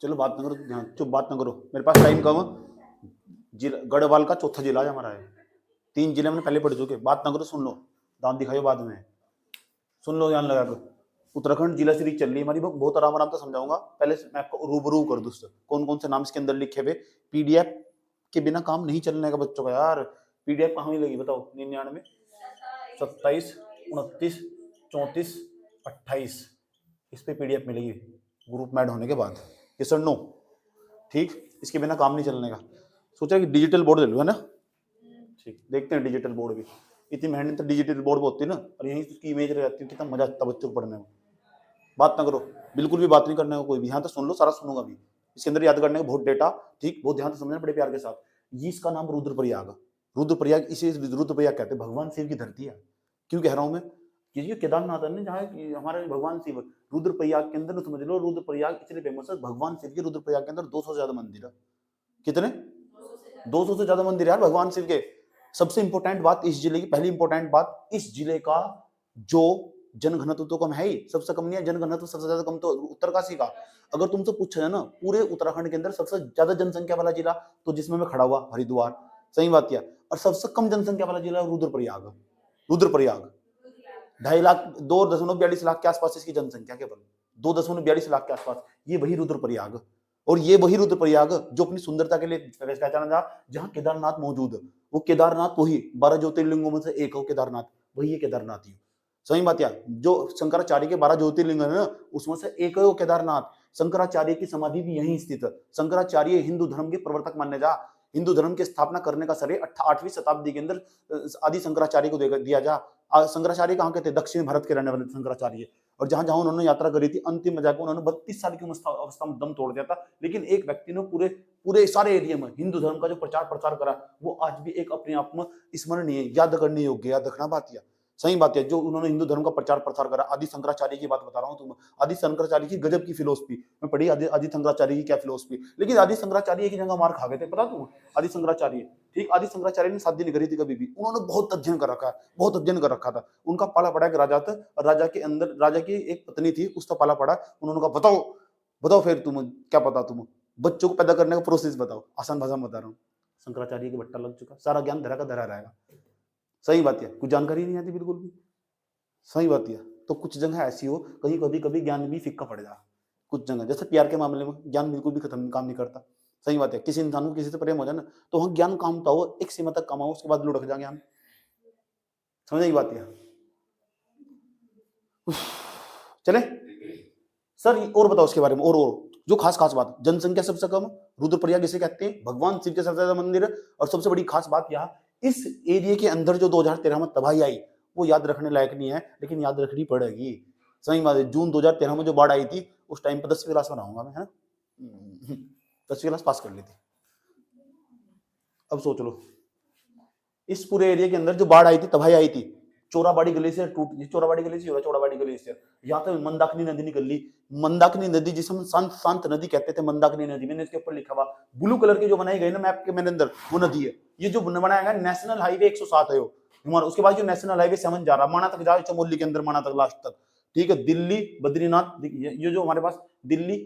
चलो बात ना करो, हाँ चुप, बात ना करो, मेरे पास टाइम कम है। जिला गढ़वाल का चौथा जिला है हमारा है, 3 जिले हमने पहले पढ़ चुके, बात ना करो, सुन लो, दांत दिखाइयो बाद में, सुन लो ध्यान लगा कर। उत्तराखंड जिला सीरीज चल रही है हमारी, बहुत आराम आराम से समझाऊंगा। पहले मैं आपको रूबरू कर दूँ कौन कौन से नाम इसके अंदर लिखे हुए। पीडीएफ के बिना काम नहीं चलने का बच्चों का यार। पीडीएफ कहाँ मिलेगी बताओ? 99 27 29 34 28 इस पे पीडीएफ मिलेगी ग्रुप में ऐड होने के बाद। ये सर नो ठीक, इसके बिना काम नहीं चलने का। सोचा कि डिजिटल बोर्ड ले लो, है ना? ठीक, देखते हैं डिजिटल बोर्ड भी। इतनी मेहनत तो डिजिटल बोर्ड पर होती है ना, और यहीं उसकी इमेज रह जाती है, कितना मजा आता है बच्चों को पढ़ने में। बात ना करो, बिल्कुल भी बात नहीं करने को कोई भी। यहाँ तो सुन लो, सारा सुनूंगा भी। इसके अंदर याद करने का बहुत डेटा, ठीक, बहुत ध्यान से समझना बड़े प्यार के साथ। ये इसका नाम रुद्रप्रयाग, रुद्रप्रयाग इसे रुद्रप्रयाग कहते हैं, भगवान शिव की धरती है। क्यों कह रहा हूं मैं? क्योंकि केदारनाथ है ना, जहाँ हमारे भगवान शिव, रुद्रप्रयाग के अंदर समझ लो, रुद्रप्रयाग इसलिए फेमस है, भगवान शिव के रुद्रप्रयाग के अंदर 200 से ज्यादा मंदिर है। कितने? 200 से ज्यादा मंदिर यार भगवान शिव के। सबसे इंपॉर्टेंट बात इस जिले की, पहली इंपॉर्टेंट बात, इस जिले का जो जनघनत्व तो कम है ही, सबसे कम नहीं है जनघनत्व, सबसे ज्यादा कम तो उत्तरकाशी का। अगर तुमसे पूछा जाए ना पूरे उत्तराखंड के अंदर सबसे ज्यादा जनसंख्या वाला जिला, तो जिसमें मैं खड़ा हुआ हरिद्वार, सही बात किया। और सबसे कम जनसंख्या वाला जिला रुद्रप्रयाग, रुद्रप्रयाग 2.5 लाख 2.42 लाख के आसपास इसकी जनसंख्या, केवल 2.42 लाख के आसपास। ये वही रुद्रप्रयाग, और ये वही रुद्रप्रयाग जो अपनी सुंदरता के लिए पहचाना जा, जहां केदारनाथ मौजूद है। वो केदारनाथ वही 12 ज्योतिर्लिंगों में से एक हो केदारनाथ, वही है केदारनाथ ही। सही बात है। जो शंकराचार्य के 12 ज्योतिर्लिंग है ना, उसमें से एक है वो केदारनाथ। शंकराचार्य की समाधि भी यहीं स्थित है। शंकराचार्य हिंदू धर्म के प्रवर्तक माने जा, हिंदू धर्म की स्थापना करने का श्रेय 8वीं शताब्दी के अंदर आदि शंकराचार्य को दिया जा। शंकराचार्य कहाँ के थे? दक्षिण भारत के रहने वाले शंकराचार्य। और जहां जहां उन्होंने यात्रा करी थी, अंतिम में जाकर उन्होंने 32 साल की अवस्था में दम तोड़ दिया था। लेकिन एक व्यक्ति ने पूरे पूरे सारे एरिया में हिंदू धर्म का जो प्रचार प्रसार करा, वो आज भी एक अपने आप में स्मरणीय, याद करने योग्य, याद रखना बात है। सही बात है। जो उन्होंने हिंदू धर्म का प्रचार प्रसार करा, आदि शंकराचार्य की बात बता रहा हूँ तुम। आदि शंकराचार्य की गजब की फिलोसफी मैं पढ़ी, आदि शंकराचार्य की क्या फिलोसफी। लेकिन आदि शंकराचार्य की जगह मार खा गए थे, पता तुम? आदि शंकराचार्य, ठीक, आदि शंकराचार्य ने शादी नहीं करी थी कभी भी। उन्होंने बहुत अध्ययन कर रखा है, बहुत अध्ययन कर रखा था। उनका पाला पड़ा एक राजा था, और राजा के अंदर राजा की एक पत्नी थी, उसका पाला पड़ा। उन्होंने कहा बताओ बताओ फिर तुम क्या पता, तुम बच्चों को पैदा करने का प्रोसेस बताओ। आसान भाषा में बता रहा हूँ। शंकराचार्य की बट्टा लग चुका, सारा ज्ञान धरा का धरा रहेगा। सही बात है, कुछ जानकारी नहीं आती बिल्कुल भी। सही बात है। तो कुछ जगह ऐसी हो, कहीं कभी कभी ज्ञान भी फिक्का पड़ जा। कुछ जगह जैसे प्यार के मामले में ज्ञान बिल्कुल भी खत्म काम नहीं करता। सही बात है। किसी इंसान को किसी से प्रेम हो जाए ना, तो वहां ज्ञान कामता हो, एक सीमा तक कमाओ, उसके बाद लुढ़क जा ज्ञान। समझ आई बात है? चले सर, और बताओ उसके बारे में, और जो खास खास बात। जनसंख्या सबसे कम, रुद्रप्रयाग इसे कहते हैं, भगवान शिव के सबसे ज्यादा मंदिर है। और सबसे बड़ी खास बात यहाँ, इस एरिया के अंदर जो 2013 में तबाही आई, वो याद रखने लायक नहीं है, लेकिन याद रखनी पड़ेगी। सही बात है। जून 2013 में जो बाढ़ आई थी, उस टाइम पर 10वीं क्लास में रहूंगा मैं, है ना? 10वीं क्लास पास कर ली थी। अब सोच लो, इस पूरे एरिया के अंदर जो बाढ़ आई थी, तबाही आई थी, चोराबाड़ी ग्लेशियर टूट, चोराबाड़ी ग्लेशियर, चोराबाड़ी ग्लेशियर, यहाँ पे मंदाकिनी नदी निकल ली। मंदाकिनी नदी जिसे हम शांत नदी कहते थे, मंदाकिनी नदी, मैंने इसके ऊपर लिखा हुआ ब्लू कलर की जो बनाई गई ना मैप के मेरे अंदर, वो नदी है। ये जो बनाया गया नेशनल हाईवे 107 है हमारा। उसके बाद जो नेशनल हाईवे 7 जा रहा, माना तक जा, चमोली के अंदर माना तक लास्ट तक, ठीक है। दिल्ली बद्रीनाथ, ये जो हमारे पास दिल्ली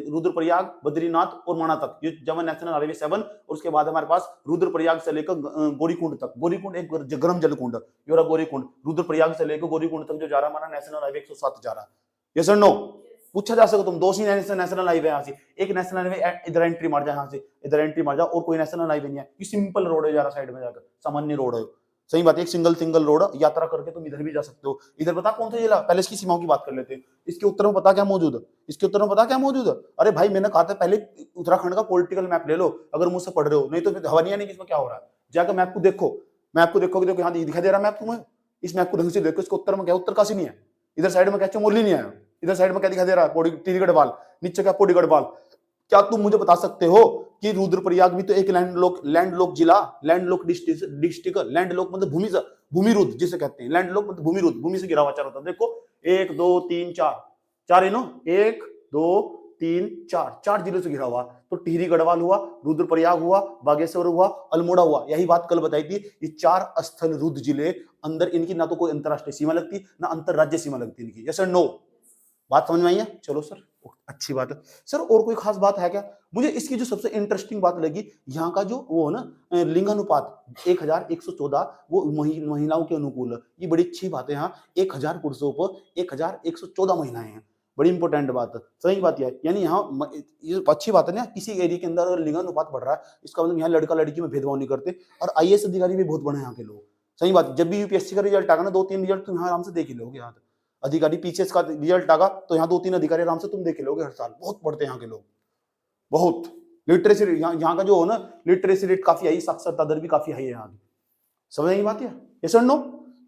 रुद्रप्रयाग बद्रीनाथ और माना तक, ये जमा नेशनल हाईवे 7। और उसके बाद हमारे पास रुद्रप्रयाग से लेकर गौरीकुंड तक, गौरीकुंड एक गर्म जल कुंड, ये रहा गौरीकुंड। रुद्रप्रयाग से लेकर गौरीकुंड तक जो जा रहा है हमारा नेशनल हाईवे 107 जा रहा है। यस और नो? पूछा जा सकता तुम, 2 ही नेशनल हाईवे यहाँ से, एक नेशनल हाईवे इधर एंट्री मार जाए, यहाँ से इधर एंट्री मार जाओ, और कोई नेशनल हाईवे नहीं है। ये सिंपल रोड है, जा रहा साइड में जाकर, सामान्य रोड है। सही बात है। एक सिंगल रोड, यात्रा करके तुम इधर भी जा सकते हो। इधर बता कौन सा जिला, पहले इसकी सीमाओं की बात कर लेते हैं। इसके उत्तर में पता क्या मौजूद है? इसके उत्तर में पता क्या मौजूद है? अरे भाई, मैंने कहा था पहले उत्तराखंड का पॉलिटिकल मैप ले लो, अगर मुझसे पढ़ रहे हो, नहीं तो फिर हवानिया नहीं, इसमें क्या हो रहा है। जाकर मैप को देखो, मैप को देखोगे, देखो यहाँ दिखाई दे रहा मैप तुम्हें। इस मैप को ढंग से देखो, इसके उत्तर में क्या, उत्तरकाशी नहीं है, इधर साइड में क्या चमोली नहीं है, इधर साइड में क्या दिखाई दे रहा है, टिहरी गढ़वाल, नीचे क्या पौड़ी गढ़वाल। क्या तुम मुझे बता सकते हो कि रुद्रप्रयाग भी तो एक लैंडलॉक जिला, लैंडलॉक डिस्ट्रिक्ट, लैंडलॉक मतलब भूमिरुद्ध जिसे कहते हैं, लैंडलॉक मतलब भूमिरुद्ध, भूमि से घिरा हुआ चारों तरफ। देखो 1 2 3 4 है ना, 1 2 3 4 जिलों से घिरा हुआ। तो टिहरी गढ़वाल हुआ, रुद्रप्रयाग हुआ, बागेश्वर हुआ, अल्मोड़ा हुआ। यही बात कल बताई थी। ये 4 स्थल रुद्र जिले, अंदर इनकी ना तो कोई अंतरराष्ट्रीय सीमा लगती, ना अंतरराज्य सीमा लगती इनकी। यस और नो? बात समझ में आई है? चलो सर, अच्छी बात है सर। और कोई खास बात है क्या? मुझे इसकी जो सबसे इंटरेस्टिंग बात लगी, यहाँ का जो वो है ना लिंगानुपात 1114, वो महिलाओं के अनुकूल है। ये बड़ी अच्छी बात है। यहाँ 1000 पुरुषों पर 1114 महिलाएं हैं। बड़ी इंपॉर्टेंट बात है, सही बात है। यानी यहाँ ये अच्छी बात है ना, किसी एरिया के अंदर अगर लिंगानुपात बढ़ रहा है, इसका मतलब यहाँ लड़का लड़की में भेदभाव नहीं करते। और आईएएस अधिकारी भी बहुत बड़े यहाँ के लोग, सही बात। जब भी यूपीएससी का रिजल्ट आएगा ना, 2-3 रिजल्ट तुम यहाँ आराम से देख ही लोगे। यहाँ अधिकारी पीछे का रिजल्ट आगा तो यहाँ 2-3 अधिकारी आराम से तुम देख लोगे हर साल। बहुत पढ़ते हैं यहाँ के लोग, बहुत। लिटरेसी यहाँ का जो हो ना, लिटरेसी रेट काफी हाई, साक्षरता दर भी काफी हाई है यहाँ की। समझ नहीं बात है? ये सर नो।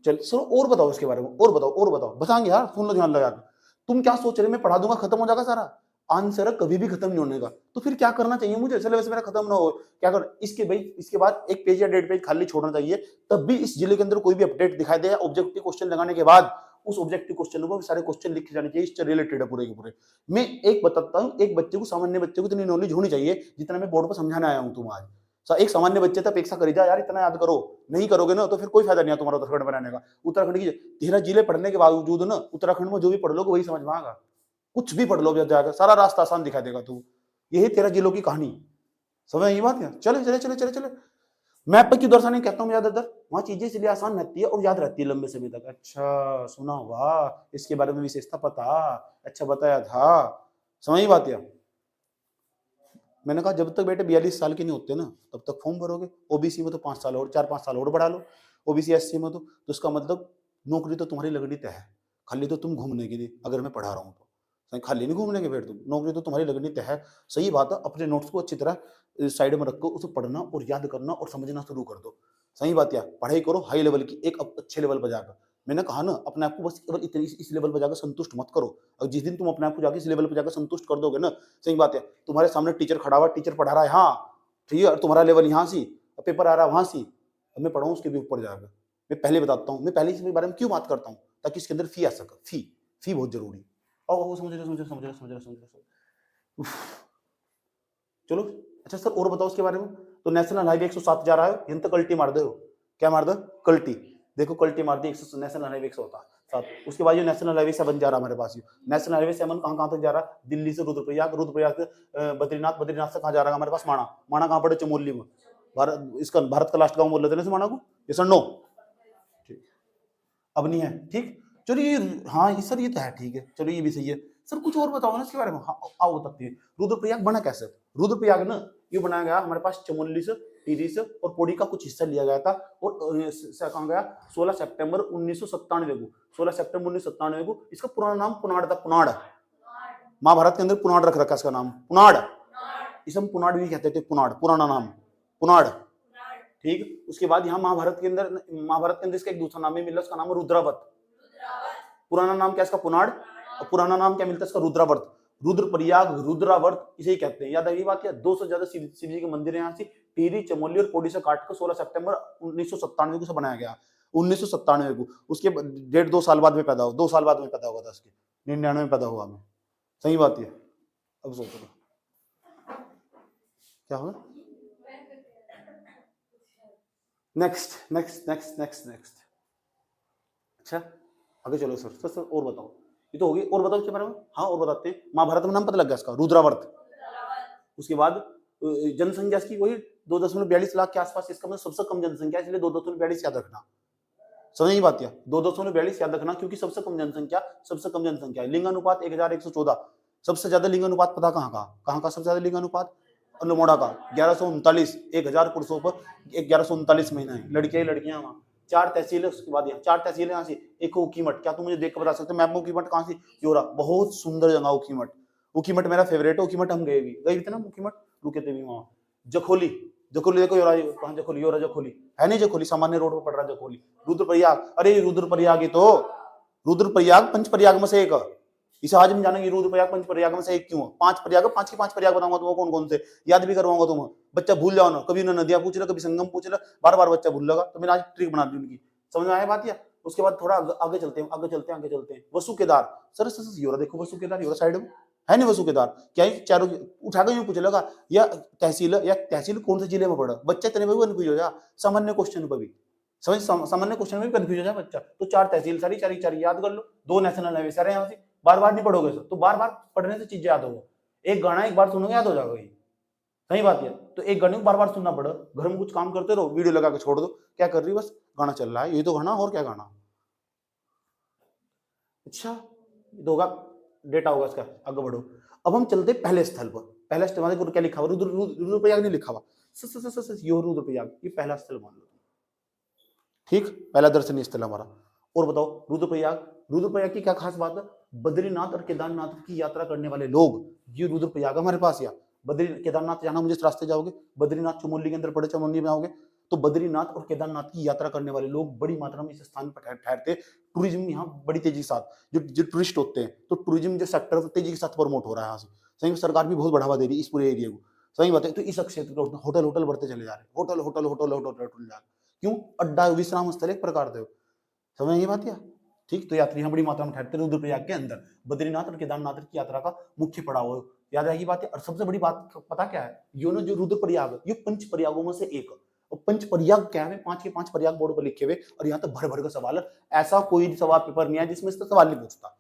चल सर, और बताओ इसके बारे में, और बताओ बताएंगे यार, सुन लो ध्यान लगा के। तुम क्या सोच रहे मैं पढ़ा दूंगा खत्म हो जाएगा सारा? आंसर कभी भी खत्म नहीं होने का। तो फिर क्या करना चाहिए मुझे? सिलेबस मेरा खत्म ना हो, क्या कर इसके भाई, इसके बाद 1 पेज या 1.5 पेज खाली छोड़ना चाहिए। तब भी इस जिले के अंदर कोई भी अपडेट दिखाई दे, ऑब्जेक्टिव क्वेश्चन लगाने के बाद उस ऑब्जेक्टिव क्वेश्चन पर सारे क्वेश्चन लिखे जाने चाहिए, इससे रिलेटेड है पूरे के पूरे। मैं एक बताता हूँ, एक बच्चे को, सामान्य बच्चे को इतनी नॉलेज होनी चाहिए जितना मैं बोर्ड पर समझाने आया हूँ तुम आज। एक सामान्य बच्चे तक अपेक्षा करी जा यार, इतना याद करो। नहीं करोगे ना तो फिर कोई फायदा नहीं है तुम्हारा उत्तराखंड बनाने का। उत्तराखंड की 13 जिले पढ़ने के बावजूद ना, उत्तराखंड में जो भी पढ़ लोगे वही समझ में आएगा। कुछ भी पढ़ लो जाएगा, सारा रास्ता आसान दिखा देगा तू। यही 13 जिलों की कहानी। समझ ये बात है? चले चले चले चले चले। मैप पर क्यों दर्शाने कहता हूँ ज्यादातर, वहां चीजें इसलिए आसान रहती है और याद रहती है लंबे समय तक। अच्छा सुना होगा, इसके बारे में विशेषता पता, अच्छा बताया था। समझ बात है? मैंने कहा जब तक बेटे 42 साल के नहीं होते ना, तब तक फॉर्म भरोगे। ओबीसी में तो 5 साल और, 4-5 साल और बढ़ा लो। ओबीसी एससी में तो उसका मतलब नौकरी तो तुम्हारी लगनी तय है। खाली तो तुम घूमने के लिए, अगर मैं पढ़ा रहा हूँ तो खाली नहीं घूमने के, फिर तुम नौकरी तो तुम्हारी लगनी तय है। सही बात है। अपने नोट्स को अच्छी तरह साइड में रखो, उसे पढ़ना और याद करना और समझना शुरू कर दो। सही बात है। पढ़ाई करो हाई लेवल की, एक अच्छे लेवल पर जाकर। मैंने कहा ना, अपने आप को बस केवल इतनी इस लेवल पर जाकर संतुष्ट मत करो। और जिस दिन तुम अपने आप को जाकर इस लेवल पर जाकर संतुष्ट कर दोगे ना, सही बात है, तुम्हारे सामने टीचर खड़ा हुआ, टीचर पढ़ा रहा है, हाँ ठीक है, और तुम्हारा लेवल यहाँ से, पेपर आ रहा है वहां से, अब मैं पढ़ाऊँ उसके भी ऊपर जाएगा। मैं पहले बताता हूँ, मैं पहले इसके बारे में क्यों बात करता हूँ, ताकि इसके अंदर फी आ सके। फी बहुत जरूरी। और समझ रहे। चलो अच्छा सर, और बताओ उसके बारे में। तो नेशनल हाईवे 107 जा रहा है, यहां तक कल्टी मार दो। क्या मार दो? कल्टी। देखो कल्टी मार दी, नेशनल हाईवे 107। उसके बाद ये नेशनल हाईवे 7 जा रहा है हमारे पास। नेशनल हाईवे 7 कहां तक जा रहा है? दिल्ली से रुद्रप्रयाग, रुद्रप्रयाग से बद्रीनाथ, बद्रीनाथ से कहां जा रहा है हमारे पास? माणा। माणा कहां पड़े? चमोली में। इसका भारत का लास्ट गांव बोल लेते हैं माणा को। ये सर नो, ठीक अब नहीं है, ठीक। चलो ये, हाँ ये सर ये तो है, ठीक है, चलो ये भी सही है। सर कुछ और बताओ ना इसके बारे में। हाँ आओ बताती है। रुद्रप्रयाग बना कैसे? रुद्रप्रयाग ना ये बनाया गया हमारे पास चमोली से, टिहरी से और पौड़ी का कुछ हिस्सा लिया गया था। और कहाँ गया? 16 सितंबर 1997 को। 16 सितंबर 1997 को। इसका पुराना नाम पुनाड़ था। पुनाड़, महाभारत के अंदर पुनाड़ रख रखा इसका नाम, पुनाड़। इसे हम पुनाड़ भी कहते थे, पुनाड़, पुराना नाम पुनाड़, ठीक। उसके बाद यहाँ महाभारत के अंदर इसका एक दूसरा नाम भी मिला, उसका नाम है रुद्रावत। पुराना नाम क्या इसका? पुनाड़। और पुराना नाम क्या मिलता है इसका? रुद्रावर्त। रुद्रप्रयाग, रुद्रावर्त इसे ही कहते हैं। याद है ये बात? 200 से ज्यादा शिव जी के मंदिर है यहाँ से। टिहरी, चमोली और पौड़ी से काट कर 16 सितंबर 1997 को बनाया गया। 1997 को। उसके 1.5-2 साल बाद में पैदा हुआ, 2 साल बाद में पैदा हुआ था इसके। 99 में पैदा हुआ मैं। सही बात है। अब सोचो क्या होगा। नेक्स्ट। अच्छा आगे चलो सर और बताओ। ये तो होगी, और बताओ इसके बारे में। हाँ और बताते हैं। महाभारत में नाम पता लग गया इसका, रुद्रावर्त। उसके बाद जनसंख्या इसकी वही 2.42 लाख के आसपास। इसका मतलब सबसे कम जनसंख्या, इसलिए 2.42 याद रखना। समझ नहीं बात? 2.42 याद रखना, क्योंकि सबसे कम जनसंख्या है। लिंगानुपात 1114। सबसे ज्यादा लिंगानुपात पता कहाँ का सबसे ज्यादा लिंगानुपात? अल्मोड़ा का 1139। 1000 पुरुषों पर 1139 महिलाएं, लड़कियां वहां। 4 तहसील है। उसके बाद यहाँ 4 तहसील यहाँ से। एक ऊखीमठ, क्या तुम मुझे देख कर बता सकते हो मैप में ऊखीमठ कहाँ से? योरा। बहुत सुंदर जगह ऊखीमठ मेरा फेवरेट है। ऊखीमठ हम गए थे ना, ऊखीमठ रुके थे भी वहां। जखोली देखो योरा, कहाँ जखोली? योरा जखोली है नहीं, जखोली सामान्य रोड पर पड़ रहा है जखोली। रुद्रप्रयाग, अरे रुद्रप्रयाग, ये तो रुद्रप्रयाग पंचप्रयाग में से एक। इसे आज हम जानेंगे रुद्रप्रयाग पंचप्रयाग में से एक क्यों? 5 प्रयाग, 5 के 5 प्रयाग बताऊंगा तुम्हें कौन कौन से, याद भी करवाऊंगा तुम्हें। बच्चा भूल जाओ ना, कभी ना नदियां पूछ रहा, कभी संगम पूछ रहा, बार बार बच्चा भूल लगा। तो मैंने आज ट्रिक बना दी उनकी। समझ में आया बात? या उसके बाद थोड़ा आगे चलते हैं। वसु केदार, सर योरा देखो, वसु केदार योरा साइड में है नहीं? वसु केदार क्या है? चारों उठाकर यूं पूछ लगा, या तहसील कौन से जिले में पड़ा? बच्चा इतने में भी कंफ्यूज हो जा, सामान्य क्वेश्चन पर भी सामान्य क्वेश्चन में भी कंफ्यूज हो जाए बच्चा। तो 4 तहसील सारी चारी याद कर लो। 2 नेशनल हाईवे सारे यहाँ से। बार बार नहीं पढ़ोगे सर, तो बार बार पढ़ने से चीजें याद होगा। एक गाना एक बार सुनोगे याद हो जाएगा, ये सही बात है। तो एक गाने को बार बार सुनना पड़े, घर में कुछ काम करते रहो, वीडियो लगा के छोड़ दो, क्या कर रही बस गाना चल रहा है, ये तो गाना और क्या गाना। अच्छा ये तो होगा, डेटा होगा इसका, आगे बढ़ो। अब हम चलते पहले स्थल पर। पहला स्थल में क्या लिखा हुआ, रुद्रप्रयाग नहीं लिखा हुआ, यो रुद्रप्रयाग, ये पहला स्थल मान लो, ठीक, पहला दर्शनीय स्थल हमारा। और बताओ रुद्रप्रयाग, रुद्रप्रयाग की क्या खास बात है, बद्रीनाथ और केदारनाथ की यात्रा करने वाले लोग, ये रुद्रप्रयाग हमारे पास, या बद्री केदारनाथ जाना मुझे इस रास्ते जाओगे, बद्रीनाथ चमोली के अंदर पड़े, चमोली में आओगे तो बद्रीनाथ और केदारनाथ की यात्रा करने वाले लोग बड़ी मात्रा में इस स्थान पर ठहरते। टूरिज्म यहाँ बड़ी तेजी के साथ, जो टूरिस्ट होते हैं, तो टूरिज्म जो सेक्टर तेजी के साथ प्रमोट हो रहा है यहाँ से, सही में सरकार भी बहुत बढ़ावा दे रही है इस पूरे एरिया को, सही बात है। तो इस क्षेत्र को होटल होटल बढ़ते चले जा रहे हैं, hotel hotel hotel hotel hotel जा रहे, क्यों, अड्डा विश्राम स्थल एक प्रकार से, समझ ये बात, या ठीक। तो यात्री यहाँ बड़ी मात्रा में ठहरते हैं रुद्रप्रयाग के अंदर, बद्रीनाथ और केदारनाथ की यात्रा का मुख्य पड़ाव, याद रहेगी बात है। और सबसे बड़ी बात पता क्या है, यो जो रुद्रप्रयाग, ये पंच प्रयागों में से एक, और पंच प्रयाग क्या है, 5 के 5 प्रयाग बोर्ड पर लिखे हुए, और यहाँ तो भर भर का सवाल है, ऐसा कोई सवाल पेपर नहीं है जिसमें इसका सवाल नहीं पूछता,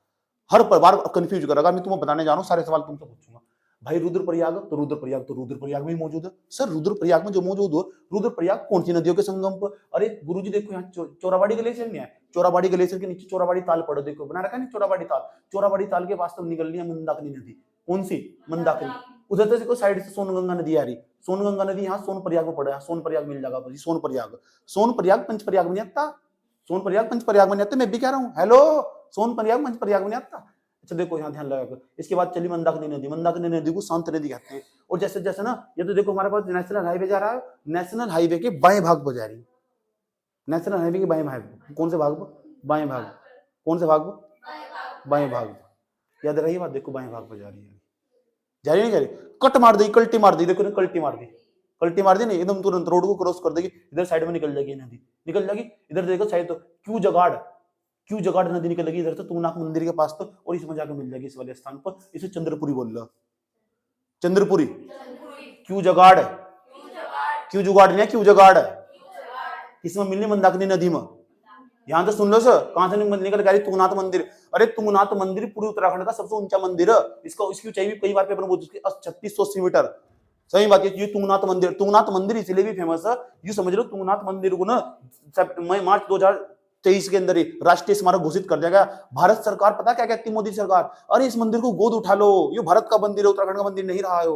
हर बार कंफ्यूज करेगा। मैं तुम्हें बताने जा रहा हूँ, सारे सवाल तुमसे पूछूंगा, भाई रुद्रप्रयाग तो रुद्रप्रयाग तो रुद्रप्रयाग में मौजूद है, सर रुद्रप्रयाग में जो मौजूद हो, रुद्रप्रयाग कौन सी नदियों के संगम पर, अरे गुरुजी देखो यहाँ चोराबाड़ी ग्लेशियर नहीं है, चोराबाड़ी ग्लेशियर के नीचे चोराबाड़ी ताल पड़ो, देखो बना रखा है नहीं चोराबाड़ी ताल, चोराबाड़ी ताल के पास तो निकल रही है मंदाकिनी नदी, कौन सी, मंदाकिनी, उधर से साइड से सोनगंगा नदी आ रही, सोनगंगा नदी यहाँ सोनप्रयाग में पड़ा है, सोनप्रयाग मिल जाएगा, सोनप्रयाग, सोनप्रयाग पंचप्रयाग में नहीं आता, सोनप्रयाग पंचप्रयाग में नहीं आता, मैं भी कह रहा हूँ, हेलो सोनप्रयाग पंचप्रयाग में नहीं आता। अच्छा देखो यहाँ ध्यान लगा, इसके बाद चली मंदाकिनी नदी, मंदाकिनी नदी को शांत नदी कहते हैं। और जैसे जैसे ना, ये तो देखो हमारे पास नेशनल हाईवे जा रहा है, नेशनल हाईवे के बाएं भाग पर जा रही है, नेशनल हाईवे के बाएं भाग, कौन से भाग पर, बाएं भाग, कौन से भाग पर, बाएं भाग, याद रही बात, देखो बाएं भाग पर जा रही है, जा रही नहीं जा रही, कट मार दी, कल्टी मार दी, देखो कल्टी मार दी, कल्टी मार दी नहीं, एकदम तुरंत रोड को क्रॉस कर देगी, इधर साइड में निकल जाएगी नदी, निकल जाएगी, इधर देखो साइड तो क्यों जगाड़ नदी निकलेगी इधर से तुंगनाथ मंदिर के पास तो, और इसमें जाकर मिल जाएगी इस वाले स्थान पर, इसे चंद्रपुरी बोल लो, चंद्रपुरी, क्यों जुगाड़ नहीं है, क्यों जगाड़, किसमें मिलनी, मंदाकिनी नदी में, यहाँ तो सुन लो सर, कहां से निकल गई, तुंगनाथ मंदिर, अरे तुंगनाथ मंदिर पूरे उत्तराखंड का सबसे ऊंचा मंदिर है, इसको इसकी ऊंचाई भी कई बार पेपर में पूछ, 3680 मीटर, सही बात है। ये तुंगनाथ मंदिर इसलिए भी फेमस है, ये समझ लो तुंगनाथ मंदिर को ना मार्च 2023 के अंदर ही राष्ट्रीय स्मारक घोषित कर दिया गया। भारत सरकार पता क्या कहती है, मोदी सरकार, अरे इस मंदिर को गोद उठा लो, ये भारत का मंदिर है, उत्तराखंड का मंदिर नहीं रहा है,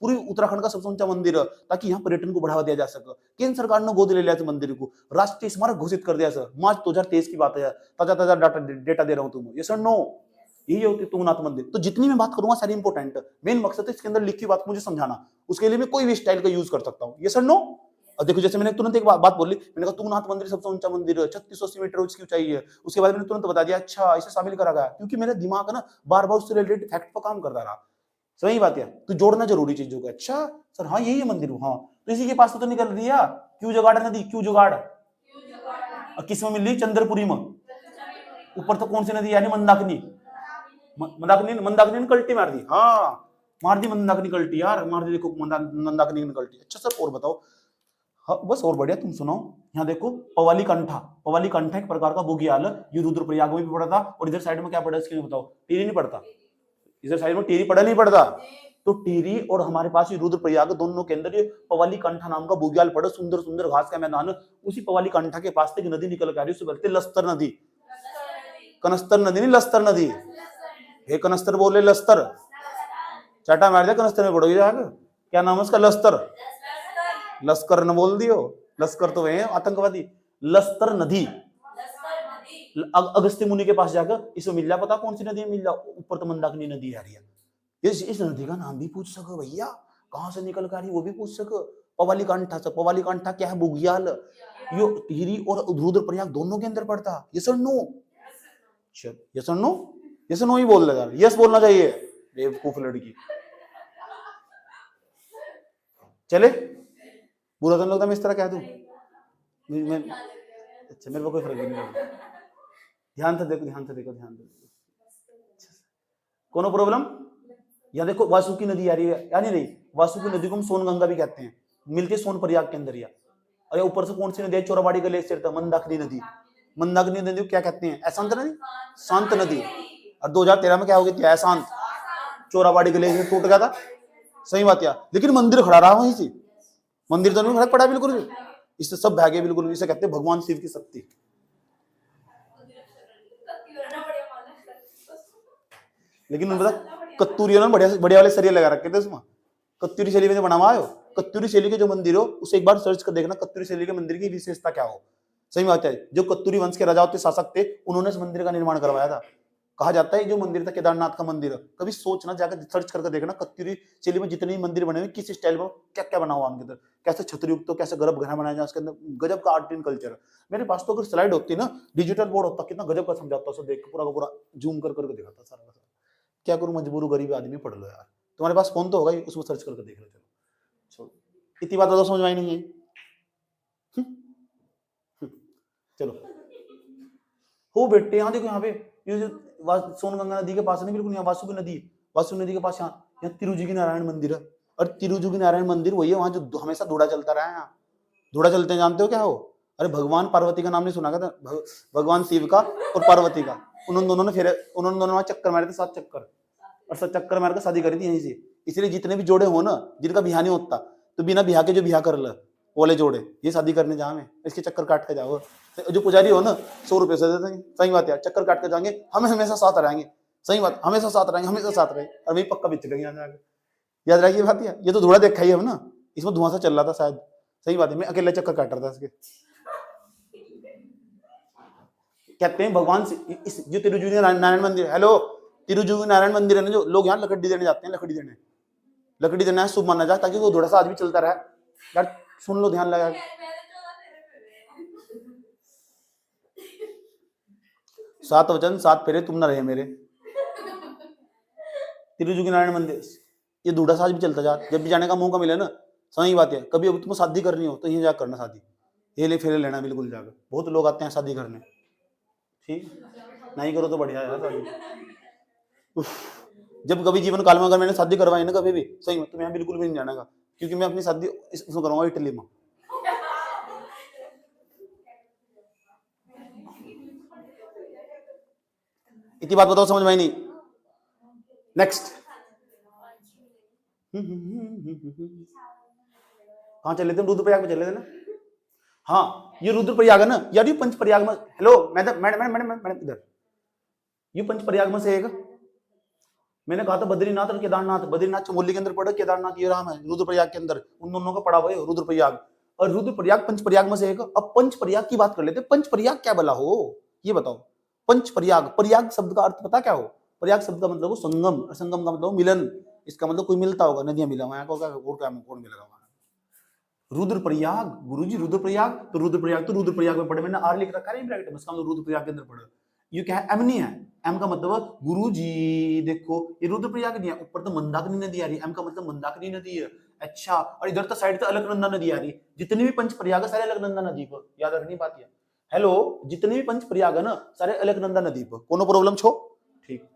पूरी उत्तराखंड का सबसे ऊंचा मंदिर है, ताकि यहाँ पर्यटन को बढ़ावा दिया जा सके। केंद्र सरकार ने गोद ले लिया मंदिर को, राष्ट्रीय स्मारक घोषित कर दिया सर, मार्च 2023 की बात है, ताजा डेटा दे रहा हूँ तुम्हें, ये सर नो, यही होती है तुंगनाथ मंदिर। तो जितनी मैं बात करूंगा सारी इंपॉर्टेंट है, मेन मकसद है इसके अंदर लिखी बात मुझे समझाना, उसके लिए मैं कोई भी स्टाइल का यूज कर सकता हूँ, ये सर नो। और देखो जैसे मैंने तुरंत एक बात बोली, मैंने कहा तुंगनाथ मंदिर सबसे ऊंचा मंदिर है, 3680 मीटर उसकी ऊंचाई है, उसके बाद मैंने तुरंत बता दिया, अच्छा इसे शामिल करा गया, क्योंकि मेरा दिमाग है ना बार बार उससे रिलेटेड फैक्ट पर काम करता रहा, सही बात है, तो जोड़ना जरूरी चीजों का। अच्छा सर हाँ यही है मंदिर, हाँ तो इसी के पास तो निकल रही है क्यों जुगाड़ नदी, क्यों जुगाड़, किस में मिल रही, चंद्रपुरी में, ऊपर तो कौन सी नदी यानी मंदाकिनी, मंदाकिनी ने कल्टी मार दी, हाँ मार दी मंदाकिनी कल्टी, यार मार दी, देखो मंदाकिनी ने कल्टी। अच्छा सर और बताओ, हाँ बस और बढ़िया, तुम सुनाओ, यहाँ देखो पवाली कंठा एक प्रकार का बुग्याल, ये रुद्रप्रयाग में भी पड़ा था, और इधर साइड में क्या पड़ा इसके लिए बताओ, टिहरी नहीं पड़ता, इधर साइड में टिहरी पड़ा नहीं पड़ता, तो टिहरी और हमारे पास ये रुद्रप्रयाग दोनों के अंदर ये पवाली कंठा नाम का बुग्याल पड़ा, सुंदर सुंदर घास का मैदान, उसी पवाली कंठा के पास से एक नदी निकल के आ रही है, उसे बोलते लस्तर नदी, कनस्तर नदी नहीं लस्तर नदी, हे कनस्तर बोले लस्तर, चाटा मार दिया कनस्तर में पड़ोगे जाकर, क्या नाम है उसका, लस्तर, लश्कर न बोल दियो, लश्कर तो है आतंकवादी, लस्तर नदी, अगस्त्य मुनि के पास जाकर इसमें मिल जा, पता कौन सी नदी में मिल जा, ऊपर तो मंदाकिनी नदी आ रही है, इस नदी का नाम भी पूछ सको भैया, कहां से निकल कर आ रही वो भी पूछ सको, पवाली कंठा से, पवाली कंठा क्या है, बुग्याल, यो टिहरी और रुद्रप्रयाग दोनों के अंदर पड़ता, यस और नो, यस और नो, यस नो ही बोल देगा, यस बोलना चाहिए, बेवकूफ लड़की, चले बुरा तो लगता मैं इस तरह कह दूं, मैं अच्छा मेरे को कोई फर्क नहीं पड़ता, ध्यान से देखो, कोनो प्रॉब्लम, यहाँ देखो वासुकी नदी आ रही है, यानी नहीं वासुकी नदी को हम सोनगंगा भी कहते हैं, मिलती है सोनप्रयाग के अंदर, या अरे ऊपर से कौन सी नदी है, चोराबाड़ी ग्लेशियर था, मंदाकिनी नदी को क्या कहते हैं, शांत नदी, शांत नदी, और 2013 में क्या हो गई थी, शांत, चोराबाड़ी ग्लेशियर टूट गया था, सही बात है, लेकिन मंदिर खड़ा रहा वहीं से, मंदिर तो नहीं फर्क पड़ा बिल्कुल भी, इससे सब भागे बिल्कुल भी, इसे कहते हैं भगवान शिव की शक्ति। लेकिन उन्होंने पता कत्तूरियों ने बढ़िया बढ़िया वाले सरिये लगा रखे थे उसमें, कत्तूरी शैली में बना हुआ है, कत्तूरी शैली के जो मंदिर हो उसे एक बार सर्च कर देखना, कत्तूरी शैली के मंदिर की विशेषता क्या हो। सही बात है, जो कत्तूरी वंश के राजा होते, शासक थे, उन्होंने इस मंदिर का निर्माण करवाया था। कहा जाता है जो मंदिर था केदारनाथ का मंदिर, कभी सोचना, जाकर सर्च करके देखना कत्तूरी शैली में जितने भी मंदिर बने हुए किस स्टाइल में क्या क्या बना हुआ उनके अंदर, कैसे छतरयुक्त हो, कैसे गर्भगृह बनाया जाए, उसके अंदर गजब का आर्ट एंड कल्चर। मेरे पास तो अगर स्लाइड होती ना, डिजिटल बोर्ड होता, कितना गजब का समझाता, उसे देख पूरा का पूरा जूम कर करके दिखाता सारा का सारा। क्या करूं, मजबूर गरीब आदमी, पढ़ लो यार, तुम्हारे पास फोन तो होगा ही, उसमें सर्च करके देख लो। चलो इतनी बात तो समझ में आई नहीं है। चलो हो बेटे, यहाँ देखो, यहाँ पे ये जो सोनगंगा नदी के पास नहीं, बिल्कुल यहाँ वासुकी नदी के पास यहाँ तिरुजी की नारायण मंदिर है, और तिरुजी की नारायण मंदिर वही है वहां जो हमेशा धूड़ा चलता रहा है। यहाँ धूड़ा चलते हैं, जानते हो क्या हो? अरे भगवान पार्वती का नाम नहीं सुना था, भगवान शिव का और पार्वती का, उन्होंने दोनों वहां चक्कर मारे थे, 7 चक्कर, और 7 चक्कर मार कर शादी करी थी यहीं से। इसलिए जितने भी जोड़े हो ना, जिनका बिहा नहीं होता, तो बिना बिहा के जो बिहा कर ले वाले जोड़े, ये शादी करने जा में, इसके चक्कर काट के जाओ। जो पुजारी हो ना 100 रुपए से देते हैं, सही बात है, चक्कर काट के जाएंगे, हमें हमेशा साथ रहेंगे, सही बात, हमेशा साथ रहेंगे, हमेशा साथ रहेंगे, और वही पक्का बिच गए यहाँ आगे। याद रखिए बात, ये तो धुआं देखा ही है ना, इसमें धुआं सा चल रहा था शायद, सही बात है, मैं अकेले चक्कर काट रहा था इसके। कहते हैं भगवान इस जो तिरुजुगी नारायण मंदिर, हेलो, तिरुजुगी नारायण मंदिर है ना, जो लोग यहाँ लकड़ी देने जाते हैं, लकड़ी देना है शुभ माना जाए, ताकि वो थोड़ा सा आज भी चलता रहे। यार सुन लो, ध्यान लगा, 7 वचन 7 फेरे तुम ना रहे मेरे। तिरुजुगी नारायण मंदिर ये दूढ़ा सा आज भी चलता जा, जब भी जाने का मौका मिले ना, सही बात है, कभी अभी तुमको शादी करनी हो तो यहीं जाकर करना शादी, ये ले फेरे लेना बिल्कुल जाकर, बहुत लोग आते हैं शादी करने, ठीक नहीं करो तो बढ़िया है शादी। जब कभी जीवन काल में अगर मैंने शादी करवाई ना कभी भी, सही में, तो मैं बिल्कुल भी नहीं जाने का, क्योंकि मैं अपनी शादी इसमें करूंगा, इटली में। इतनी बात बताओ, समझ में आई नहीं? नेक्स्ट, कहाँ चले थे? रुद्रप्रयाग में चले थे ना। हाँ, ये रुद्रप्रयाग है ना यार, ये पंचप्रयाग में, हेलो मैडम इधर, ये पंचप्रयाग में से एक, मैंने कहा था बद्रीनाथ और केदारनाथ, बद्रीनाथ चमोली के अंदर पड़ा, केदारनाथ ये राम है रुद्रप्रयाग के अंदर, उन दोनों का पड़ा हुआ है रुद्रप्रयाग, और रुद्रप्रयाग पंचप्रयाग में से एक। अब पंचप्रयाग की बात कर लेते, पंचप्रयाग क्या भला हो, ये बताओ। पंचप्रयाग, प्रयाग शब्द का अर्थ पता क्या हो? प्रयाग शब्द का मतलब संगम, और संगम का मतलब मिलन, इसका मतलब कोई मिलता होगा, नदियां मिला हुआ है, कौन मिलेगा? रुद्रप्रयाग, गुरुजी रुद्रप्रयाग, तो रुद्रप्रयाग में पढ़े, मैंने आर लिख रखा है ब्रैकेट में, इसका मतलब रुद्रप्रयाग के अंदर पढ़े। ये क्या है? एम नहीं है, एम का मतलब गुरुजी, देखो ये रुद्रप्रयाग नहीं है, ऊपर तो मंदाकिनी नदी आ रही है, एम का मतलब मंदाकिनी नदी है। अच्छा, और इधर तो साइड तो अलकनंदा नदी आ रही है, जितनी भी पंचप्रयाग है सारे अलकनंदा नदी पर, याद रखनी बात है। हेलो, जितने भी पंचप्रयाग है ना सारे अलकनंदा नदी पर, कोनो प्रॉब्लम छो? ठीक,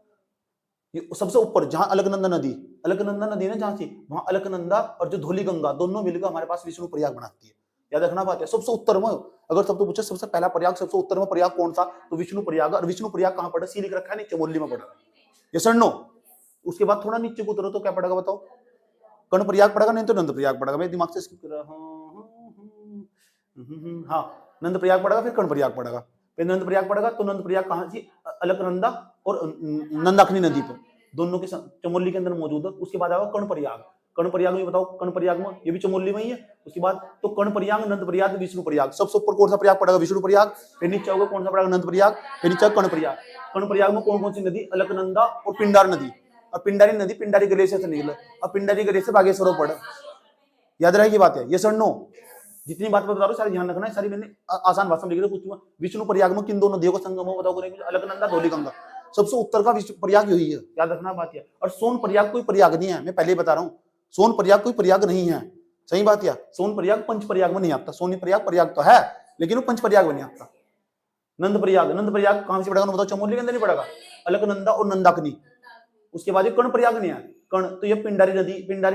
ये सबसे ऊपर जहां अलकनंदा नदी ना जहां थी, वहां अलकनंदा और जो धौली गंगा दोनों मिलकर हमारे पास विष्णु प्रयाग बनाती है, याद रखना बात है। सबसे उत्तर में, अगर सबसे पूछे सबसे पहला प्रयाग, सबसे उत्तर में प्रयाग कौन सा, तो विष्णु प्रयाग। और विष्णु प्रयाग कहां पड़ा? सी लिख रखा है नीचे, चमोली में पड़ा, ये सर नो। उसके बाद थोड़ा नीचे को उतरो तो क्या पड़ेगा बताओ? कर्ण प्रयाग पड़ेगा, नहीं तो नंद प्रयाग पड़ेगा, मैं दिमाग से स्किप कर रहा हूं। हाँ, नंद प्रयाग पड़ेगा, फिर कर्ण प्रयाग पड़ेगा, फिर नंद प्रयाग पड़ेगा, तो नंद प्रयाग कहां थी? अलकनंदा और नंदाकिनी नदी पर, दोनों के चमोली के अंदर मौजूद है। उसके बाद आएगा कर्ण प्रयाग, कर्ण प्रयाग में बताओ, कर्ण प्रयाग में ये भी चमोली में ही है। उसके बाद तो कर्ण प्रयाग, नंद प्रयाग, विष्णु प्रयाग, सबसे ऊपर कौन सा प्रयाग पड़ेगा? विष्णु प्रयाग। फिर नीचे होगा कौन सा पड़ेगा? नंद प्रयाग। फिर नीचे कर्ण प्रयाग। कर्ण प्रयाग में कौन कौन सी नदी? अलकनंदा और पिंडार नदी। और पिंडारी नदी पिंडारी ग्लेशियर से निकले, और पिंडारी ग्लेशियर बागेश्वर पड़ा, याद रहेगी बात है। ये सर नो, जितनी बात मैं बता रहा हूँ सारी ध्यान रखना है, सारी मैंने आसान भाषा में लिख रही। विष्णु प्रयाग में किन दो नदियों का संगम हो बताओ? अलकनंदा, धौलीगंगा। सबसे उत्तर का विष्णु प्रयाग यही है, याद रखना बात है। और सोन प्रयाग कोई प्रयाग नहीं है, मैं पहले ही बता रहा हूँ, सोन प्रयाग कोई प्रयाग नहीं है, सही बात है। सोन प्रयाग पंच प्रयाग में नहीं आता, सोनी प्रयाग तो है लेकिन वो पंच प्रयाग में नहीं आता। नंद प्रयाग कहां से पड़ेगा बताओ? चमोली के अंदर नहीं पड़ेगा, अलकनंदा और नंदाकिनी। उसके बाद कर्ण प्रयाग नहीं है, कर्ण, तो ये पिंडारी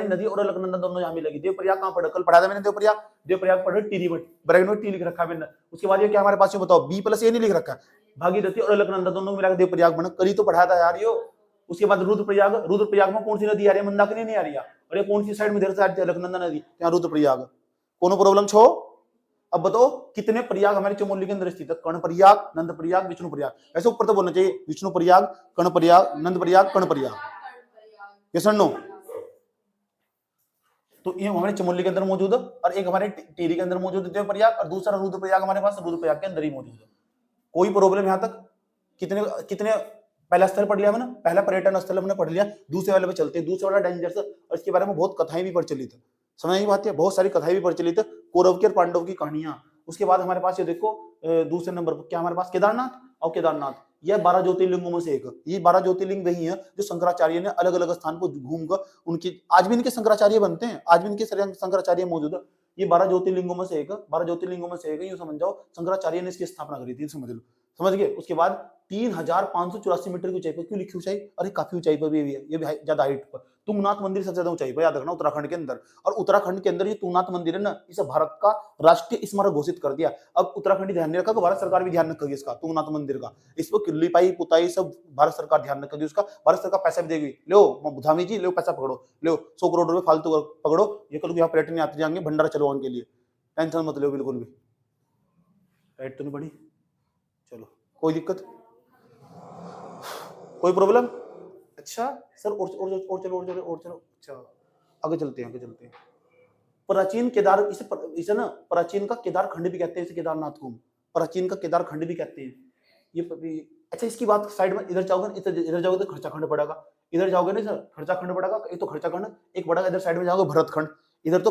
नदी और अलकनंदा दोनों यहाँ मिलेगी। देवप्रयाग कहाँ पड़ा? कल पढ़ा था मैंने देवप्रयाग पढ़ा टीरी बट ब्रैकेट में टी लिख रखा है मैंने। उसके बाद ये क्या हमारे पास, ये बताओ बी प्लस ए नहीं लिख रखा है, भागीरथी और अलकनंदा दोनों मिलाकर देवप्रयाग बना, कल ही तो पढ़ाया था यार यो। उसके बाद रुद्रप्रयाग में कौन सी नदी आ रही है? मंदाकिनी नहीं आ रही है। और ये कौन सी साइड में इधर से आ रही है? अलकनंदा नदी, यहाँ रुद्रप्रयाग। कोनो प्रॉब्लम छो? अब बताओ कितने प्रयाग हमारे चमोली के अंदर स्थित है? कर्ण प्रयाग, नंद प्रयाग, विष्णु प्रयाग। ऐसे ऊपर तो बोलना चाहिए विष्णु प्रयाग, कर्ण प्रयाग, नंद प्रयाग, कर्ण प्रयाग। ये सर नो, तो ये हमारे चमोली के अंदर मौजूद है, और एक हमारे टिहरी के अंदर मौजूद है देव प्रयाग, और दूसरा रुद्रप्रयाग हमारे पास रुद्रप्रयाग के अंदर ही मौजूद है। कोई प्रॉब्लम यहाँ तक? कितने कितने पहला स्थल पढ़ लिया हमने, पहला पर्यटन स्थल हमने पढ़ लिया। दूसरे वाले पे चलते हैं। दूसरे वाला डेंजरस, और इसके बारे में बहुत कथाएं भी प्रचलित है। समझ बात है, बहुत सारी कथाएं भी प्रचलित है, कौरव की और पांडव की कहानियां। उसके बाद हमारे पास ये देखो दूसरे नंबर पर क्या हमारे पास? केदारनाथ। और केदारनाथ यह 12 ज्योतिर्लिंगों में से एक। ये 12 ज्योतिर्लिंग वही है जो शंकराचार्य ने अलग अलग स्थान को घूमकर उनकी, आज भी इनके शंकराचार्य बनते हैं, आज भी इनके शंकराचार्य मौजूद है। ये 12 ज्योतिर्लिंगों में से एक, 12 ज्योतिर्लिंगों में से एक, यूं समझ जाओ शंकराचार्य ने इसकी स्थापना करी थी, समझ लो, समझ गए। उसके बाद 3584 मीटर की ऊंचाई पर, क्यों लिखी ऊंचाई? अरे काफी ऊंचाई पर भी है, ये भी ज्यादा हाइट पर। तुंगनाथ मंदिर सबसे ज्यादा ऊंचाई पर, याद रखना, उत्तराखंड के अंदर। और उत्तराखंड के अंदर ये तुंगनाथ मंदिर है ना, इसे भारत का राष्ट्रीय स्मारक घोषित कर दिया। अब उत्तराखंड ध्यान नहीं रखा, भारत सरकार भी ध्यान रखेगी इसका, तुंगनाथ मंदिर का। इस पर लिपाई पुताई सब भारत सरकार ध्यान रखेगी उसका, भारत सरकार पैसा भी देगी। लो धामी जी, लो पैसा पकड़ो, लो 100 करोड़ रुपए फालतू पकड़ो, ये कल यहाँ पर्यटन यात्री जाएंगे भंडारा चलवाने के लिए, टेंशन मत लो बिल्कुल भी। राइट तो नहीं पड़ी? चलो कोई दिक्कत, कोई प्रॉब्लम? अच्छा सर और चलो, अच्छा आगे चलते हैं, प्राचीन केदार, इसे ना प्राचीन का केदार खंड भी कहते हैं, इसे केदारनाथ को प्राचीन का केदार खंड भी कहते हैं। ये अच्छा इसकी बात साइड में, इधर जाओगे, इधर जाओगे तो खर्चा खंड पड़ेगा, इधर जाओगे नहीं सर खर्चा खंड पड़ेगा, एक तो खर्चा खंड एक पड़ेगा, इधर साइड में जाओगे भरत खंड, इधर तो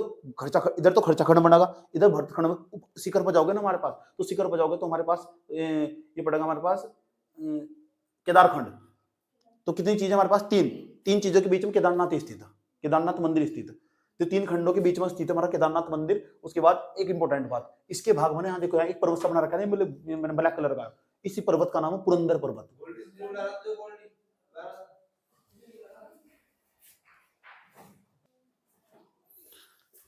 खर्चा खंड बनेगा, इधर भरत खंड। शिखर पर जाओगे ना हमारे पास, तो शिखर पर जाओगे तो हमारे पास ये पड़ेगा हमारे पास केदार खंड। तो कितनी चीजें हमारे पास? तीन चीजों के बीच में केदारनाथ स्थित है, केदारनाथ मंदिर स्थित है। तो 3 खंडों के बीच में स्थित है हमारा केदारनाथ मंदिर। उसके बाद एक इंपॉर्टेंट बात, इसके भाग में यहाँ देखो, एक पर्वत सा बना रखा है मैंने ब्लैक कलर का, इसी पर्वत का नाम है पुरंदर पर्वत।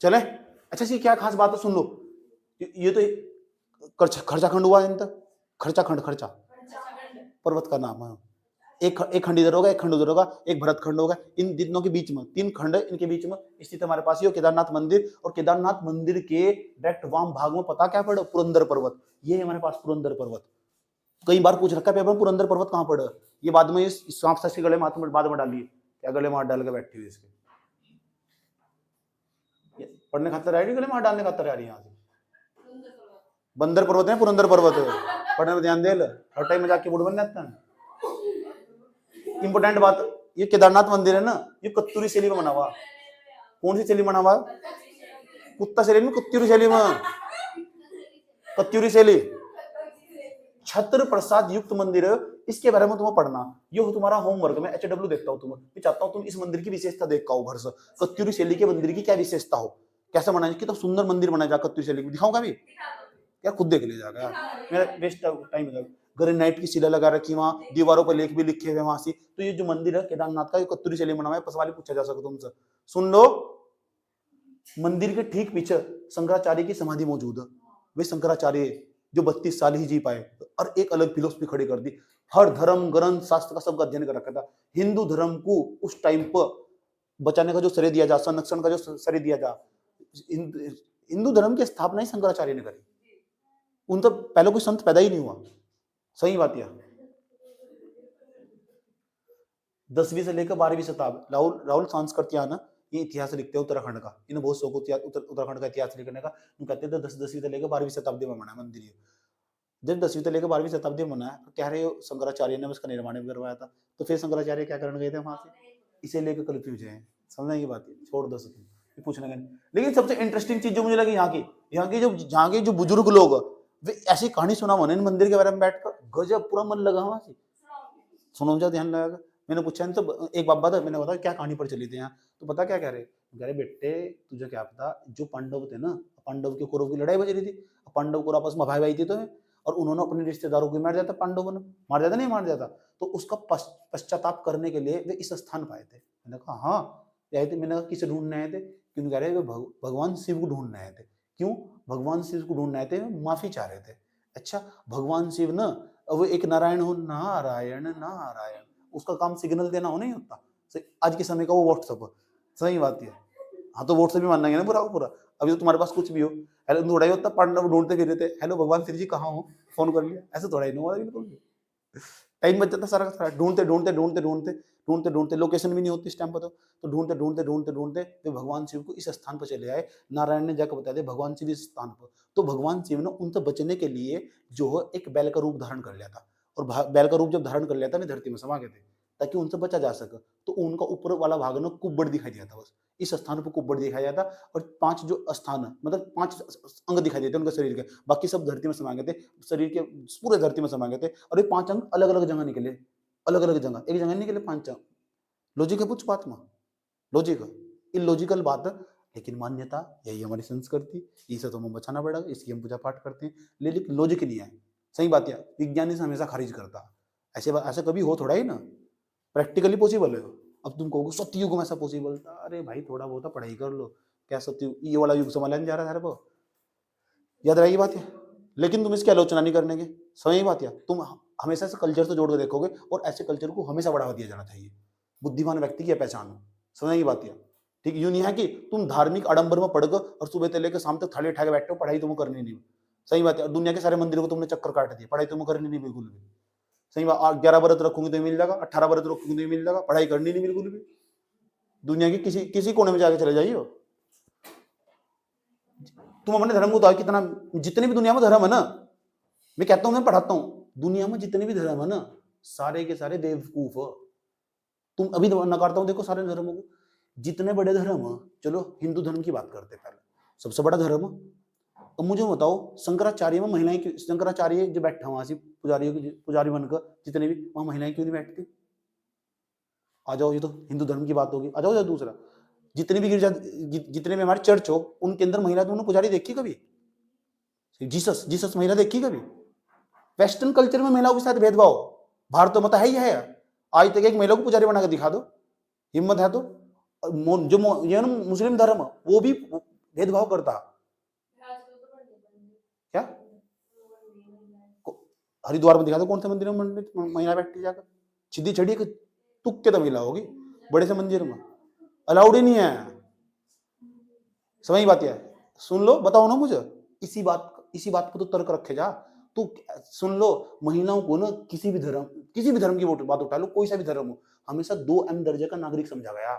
चले अच्छा सी क्या खास बात है, सुन लो। ये तो खर्चा खंड हुआ, खर्चा पर्वत का नाम है। एक खंड इधर होगा, एक खंड उधर होगा, एक भरत खंड होगा। इन दिनों के बीच में 3 खंड है, इनके बीच में स्थित हमारे पास ये केदारनाथ मंदिर। और केदारनाथ मंदिर के डायरेक्ट वाम भाग में पता क्या पड़ा? पुरंदर पर्वत। ये है हमारे पास पुरंदर पर्वत। कई बार पूछ रखा है पेपर में, पुरंदर पर्वत कहाँ पड़ा? ये बाद में सांप सा के गले में बाद में डालिए, क्या गले में हाथ डाल के बैठी हुई इसके, पढ़ने खातर आ रही, गले में हाथ डालने खातर आ रही है। यहाँ से बंदर पर्वत है, पुरंदर पर्वत है, पढ़ने में ध्यान दे, हर टाइम मजाक के मूड बन जाता है। इंपोर्टेंट बात, ये केदारनाथ मंदिर है ना, ये कत्तूरी शैली में बना हुआ। कौन सी शैली बना हुआ? कुत्ता शैली में, कत्तूरी शैली में, कत्तूरी शैली, छत्र प्रसाद युक्त मंदिर। इसके बारे में तुम्हें पढ़ना, ये हो तुम्हारा होमवर्क में। HW देखता हूँ तुम्हें, मैं चाहता हूँ तुम इस मंदिर की विशेषता देख पाओ घर से, कत्तूरी शैली के मंदिर की क्या विशेषता हो, कैसे बनाया, कितना सुंदर मंदिर बनाया जा कत्तूरी शैली में। दिखाऊंगा भी क्या? खुद देख ले जाएगा यार, मेरा वेस्ट टाइम हो जाएगा। ग्रेनाइट की शिला लगा रखी, वहां दीवारों पर लेख भी लिखे हुए वहां से। तो ये जो मंदिर है केदारनाथ का, ये कत्तूरी शैली बना हुआ है। सवाल पूछा जा सकता तुमसे, सुन लो। मंदिर के ठीक पीछे शंकराचार्य की समाधि मौजूद है। वे शंकराचार्य जो 32 साल ही जी पाए और एक अलग फिलोसफी खड़ी कर दी। हर धर्म ग्रंथ शास्त्र का सबका अध्ययन कर रखा था। हिंदू धर्म को उस टाइम पर बचाने का जो श्रेय दिया जा, संरक्षण का जो श्रेय दिया जा, हिंदू धर्म की स्थापना ही शंकराचार्य ने करी। उन तो पहले कोई संत पैदा ही नहीं हुआ। सही बात है। 10वीं से लेकर 12वीं शताब्दी, राहुल सांस्कृत्यायन ये इतिहास लिखते हैं उत्तराखंड का। इन्हें बहुत शौक होता है उत्तराखंड का इतिहास लिखने का। कहते हैं 10वीं से लेकर 12वीं शताब्दी में बना मंदिर। जब 10वीं से लेकर 12वीं शताब्दी में बना है, तो कह रहे हो शंकराचार्य ने उसका निर्माण भी करवाया था। तो फिर शंकराचार्य क्या करने गए थे वहां से? इसे लेकर कंफ्यूज है, समझना ये बात है, छोड़ दो तुम पूछने का। लेकिन सबसे इंटरेस्टिंग चीज जो मुझे लगी यहाँ की जो बुजुर्ग लोग वे ऐसी कहानी सुना हुआ इन मंदिर के बारे में बैठकर, गजब, पूरा मन लगा वहां से। सुनो मुझे ध्यान लगा। मैंने पूछा तो एक बाबा था, मैंने बताया क्या कहानी पर चली थी यहाँ, तो पता क्या कह रहे बेटे तुझे क्या पता, जो पांडव थे ना, पांडव के कौरव की लड़ाई बज रही थी, पांडव कौरव आपस में भाई भाई थी, तो और उन्होंने अपने रिश्तेदारों को मार दिया था, पांडवों ने मार दिया था, नहीं मार दिया था, तो उसका पश्चाताप करने के लिए वे इस स्थान पाए थे मैंने कहा हाँ आए थे। मैंने कहा किसे ढूंढने आए थे? क्यों? कह रहे वे भगवान शिव को ढूंढने आए थे। क्यों? भगवान शिव को ढूंढने आए थे, माफी चाह रहे थे। अच्छा, भगवान शिव ना वो एक नारायण हो, नारायण नारायण, उसका काम सिग्नल देना हो नहीं होता। आज के समय का वो व्हाट्सअप, सही बात है। हाँ तो व्हाट्सएप भी मानेंगे ना पूरा पूरा। अभी तो तुम्हारे पास कुछ भी हो, हेलो थोड़ा ही होता, पार्टनर ढूंढते फिर रहे थे, हेलो भगवान शिव जी कहाँ हो, फोन कर लिया, ऐसे थोड़ा ही नहीं हुआ बिल्कुल भी। टाइम बच जाता सारा का सारा, ढूंढते ढूंढते ढूंढते ढूंढते ढूंढते ढूंढते, लोकेशन भी नहीं होती इस टाइम पर तो ढूंढते ढूंढते ढूंढते ढूंढते वे भगवान शिव को इस स्थान पर चले आए। नारायण ने जाकर बता दिया भगवान शिव इस स्थान पर। तो भगवान शिव ने उनसे बचने के लिए जो है एक बैल का रूप धारण कर लिया था, और बैल का रूप जब धारण कर लिया था वे धरती में समा गए थे ताकि उनसे बचा जा सके। तो उनका ऊपर वाला भाग ना कुब्बड़ दिखाई दिया था, बस इस स्थान पर कुब्बड़ दिखाई दिया था, और 5 जो स्थान मतलब 5 अंग दिखाई देते उनके शरीर के, बाकी सब धरती में समा गए थे, शरीर के पूरे धरती में समा गए थे। और ये 5 अंग अलग अलग जगह निकले, अलग अलग जगह, एक जगह नहीं निकले 5 अंग। लॉजिक है पूछ बात में, लॉजिक इलॉजिकल बात है, लेकिन मान्यता यही हमारी संस्कृति, इसे तो हमें बचाना पड़ेगा, इसकी हम पूजा पाठ करते हैं, लेकिन लॉजिक नहीं है। सही बात है, विज्ञान से हमेशा खारिज करता ऐसे ऐसे कभी हो थोड़ा ही ना, प्रैक्टिकली पॉसिबल है। अब तुम कहोगे सत्युग में ऐसा पॉसिबल था, अरे भाई थोड़ा बहुत पढ़ाई कर लो, क्या सत्युग ये वाला युग संभाला नहीं जा रहा है, याद रहेगी बात है। लेकिन तुम इसकी आलोचना नहीं करने के, समझ बात है, तुम हमेशा से कल्चर से जोड़ के देखोगे, और ऐसे कल्चर को हमेशा बढ़ावा दिया जाना चाहिए, बुद्धिमान व्यक्ति की पहचान हो, समझ की बात है। ठीक, यूं नहीं है कि तुम धार्मिक आडंबर में पड़ गए और सुबह से लेकर शाम तक थाली उठा के बैठे हो, पढ़ाई तुम्हें करनी नहीं। सही बात है, दुनिया के सारे मंदिरों को तुमने चक्कर काट दिया, पढ़ाई तुम्हें करनी नहीं बिल्कुल भी। सही बात, 11 व्रत रखूंगी तो मिल जाएगा, 18 व्रत रखूंगी तो मिल जाएगा, पढ़ाई करनी नहीं बिल्कुल भी। दुनिया के किसी कोने में जाके चले जाइए, तुम अपने धर्म को उतार, कितना जितने भी दुनिया में धर्म है ना, मैं कहता हूं, मैं पढ़ाता हूं, दुनिया में जितने भी धर्म है ना, सारे के सारे बेवकूफ हो। तुम अभी नकारता हूं, देखो सारे धर्मों को, जितने बड़े धर्म, चलो हिंदू धर्म की बात करते पहले, सबसे बड़ा धर्म। अब मुझे बताओ, शंकराचार्य में महिलाएं, शंकराचार्य जो बैठा वहां से पुजारी बनकर, जितने भी वहां महिलाएं क्यों नहीं बैठती? आ जाओ, ये तो हिंदू धर्म की बात होगी, आ जाओ। दूसरा, जितने भी गिरजा, जितने भी हमारे चर्च हो, उनके अंदर महिला, तुमने पुजारी देखी कभी? जीसस महिला देखी कभी? वेस्टर्न कल्चर में महिलाओं के साथ भेदभाव, भारत तो मत है ही है, आज तक एक महिला को पुजारी बनाकर दिखा दो, हिम्मत है तो। जो ये मुस्लिम धर्म, वो भी भेदभाव करता। क्या हरिद्वार में दिखा दो, कौन से मंदिर में महिला बैठी जाकर, सीधी छड़ी तुक्के तो महिला होगी, बड़े से मंदिर में अलाउड ही नहीं है। समझ बात है, सुन लो, बताओ ना मुझे, इसी बात को तो तर्क रखे जा। तू सुन लो, महिलाओं को ना किसी भी धर्म की बात उठा लो, कोई सा भी धर्म हो, हमेशा 2M दर्जे का नागरिक समझा गया,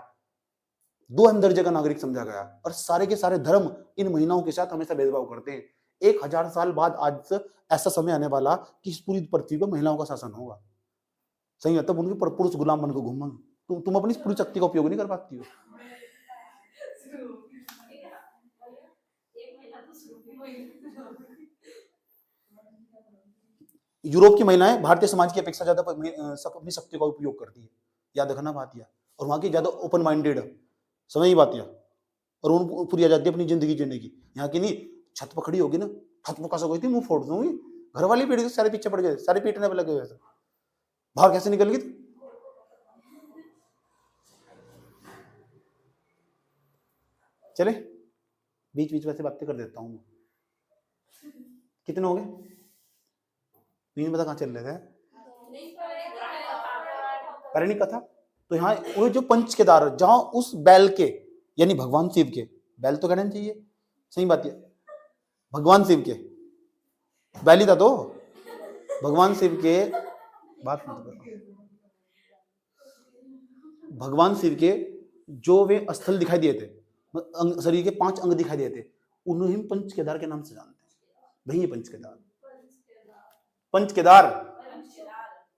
2M दर्जे का नागरिक समझा गया, और सारे के सारे धर्म इन महिलाओं के साथ हमेशा भेदभाव करते हैं। 1000 साल बाद आज से ऐसा समय आने वाला कि इस पूरी पृथ्वी पर महिलाओं का शासन होगा। सही है, तब उनके पुरुष गुलाम बनकर घूमेंगे, तुम अपनी पूरी शक्ति का उपयोग नहीं कर पाती हो। यूरोप की महिलाएं भारतीय समाज की अपेक्षा ज्यादा अपनी शक्ति का उपयोग करती है, याद रखना बात यह, और वहां की ज्यादा ओपन माइंडेड है, समझ ये बात यह, और उनको पूरी आजादी अपनी जिंदगी जीने की। यहाँ की नहीं, छत पर खड़ी होगी ना, छत पर कैसे गई थी, मुंह फोड़ दूंगी, घर वाली पीट गई, सारे पीछे पड़ गए, सारे पीटने पर लगे हुए, बाहर कैसे निकल गई? चले बीच बीच वैसे बातें कर देता हूँ। कितने हो गए? नहीं पता कहाँ चल रहे थे, करणी कथा। तो यहाँ वो जो पंच केदार, जहां उस बैल के, यानी भगवान शिव के, बैल तो कहना चाहिए, सही बात है, भगवान शिव के बैल ही था, तो भगवान शिव के बात मत करो, भगवान शिव के जो वे स्थल दिखाई दिए थे, शरीर के 5 अंग दिखाई दिए थे, उन्हें पंच केदार के नाम से जानते हैं। भाई ये पंच केदार,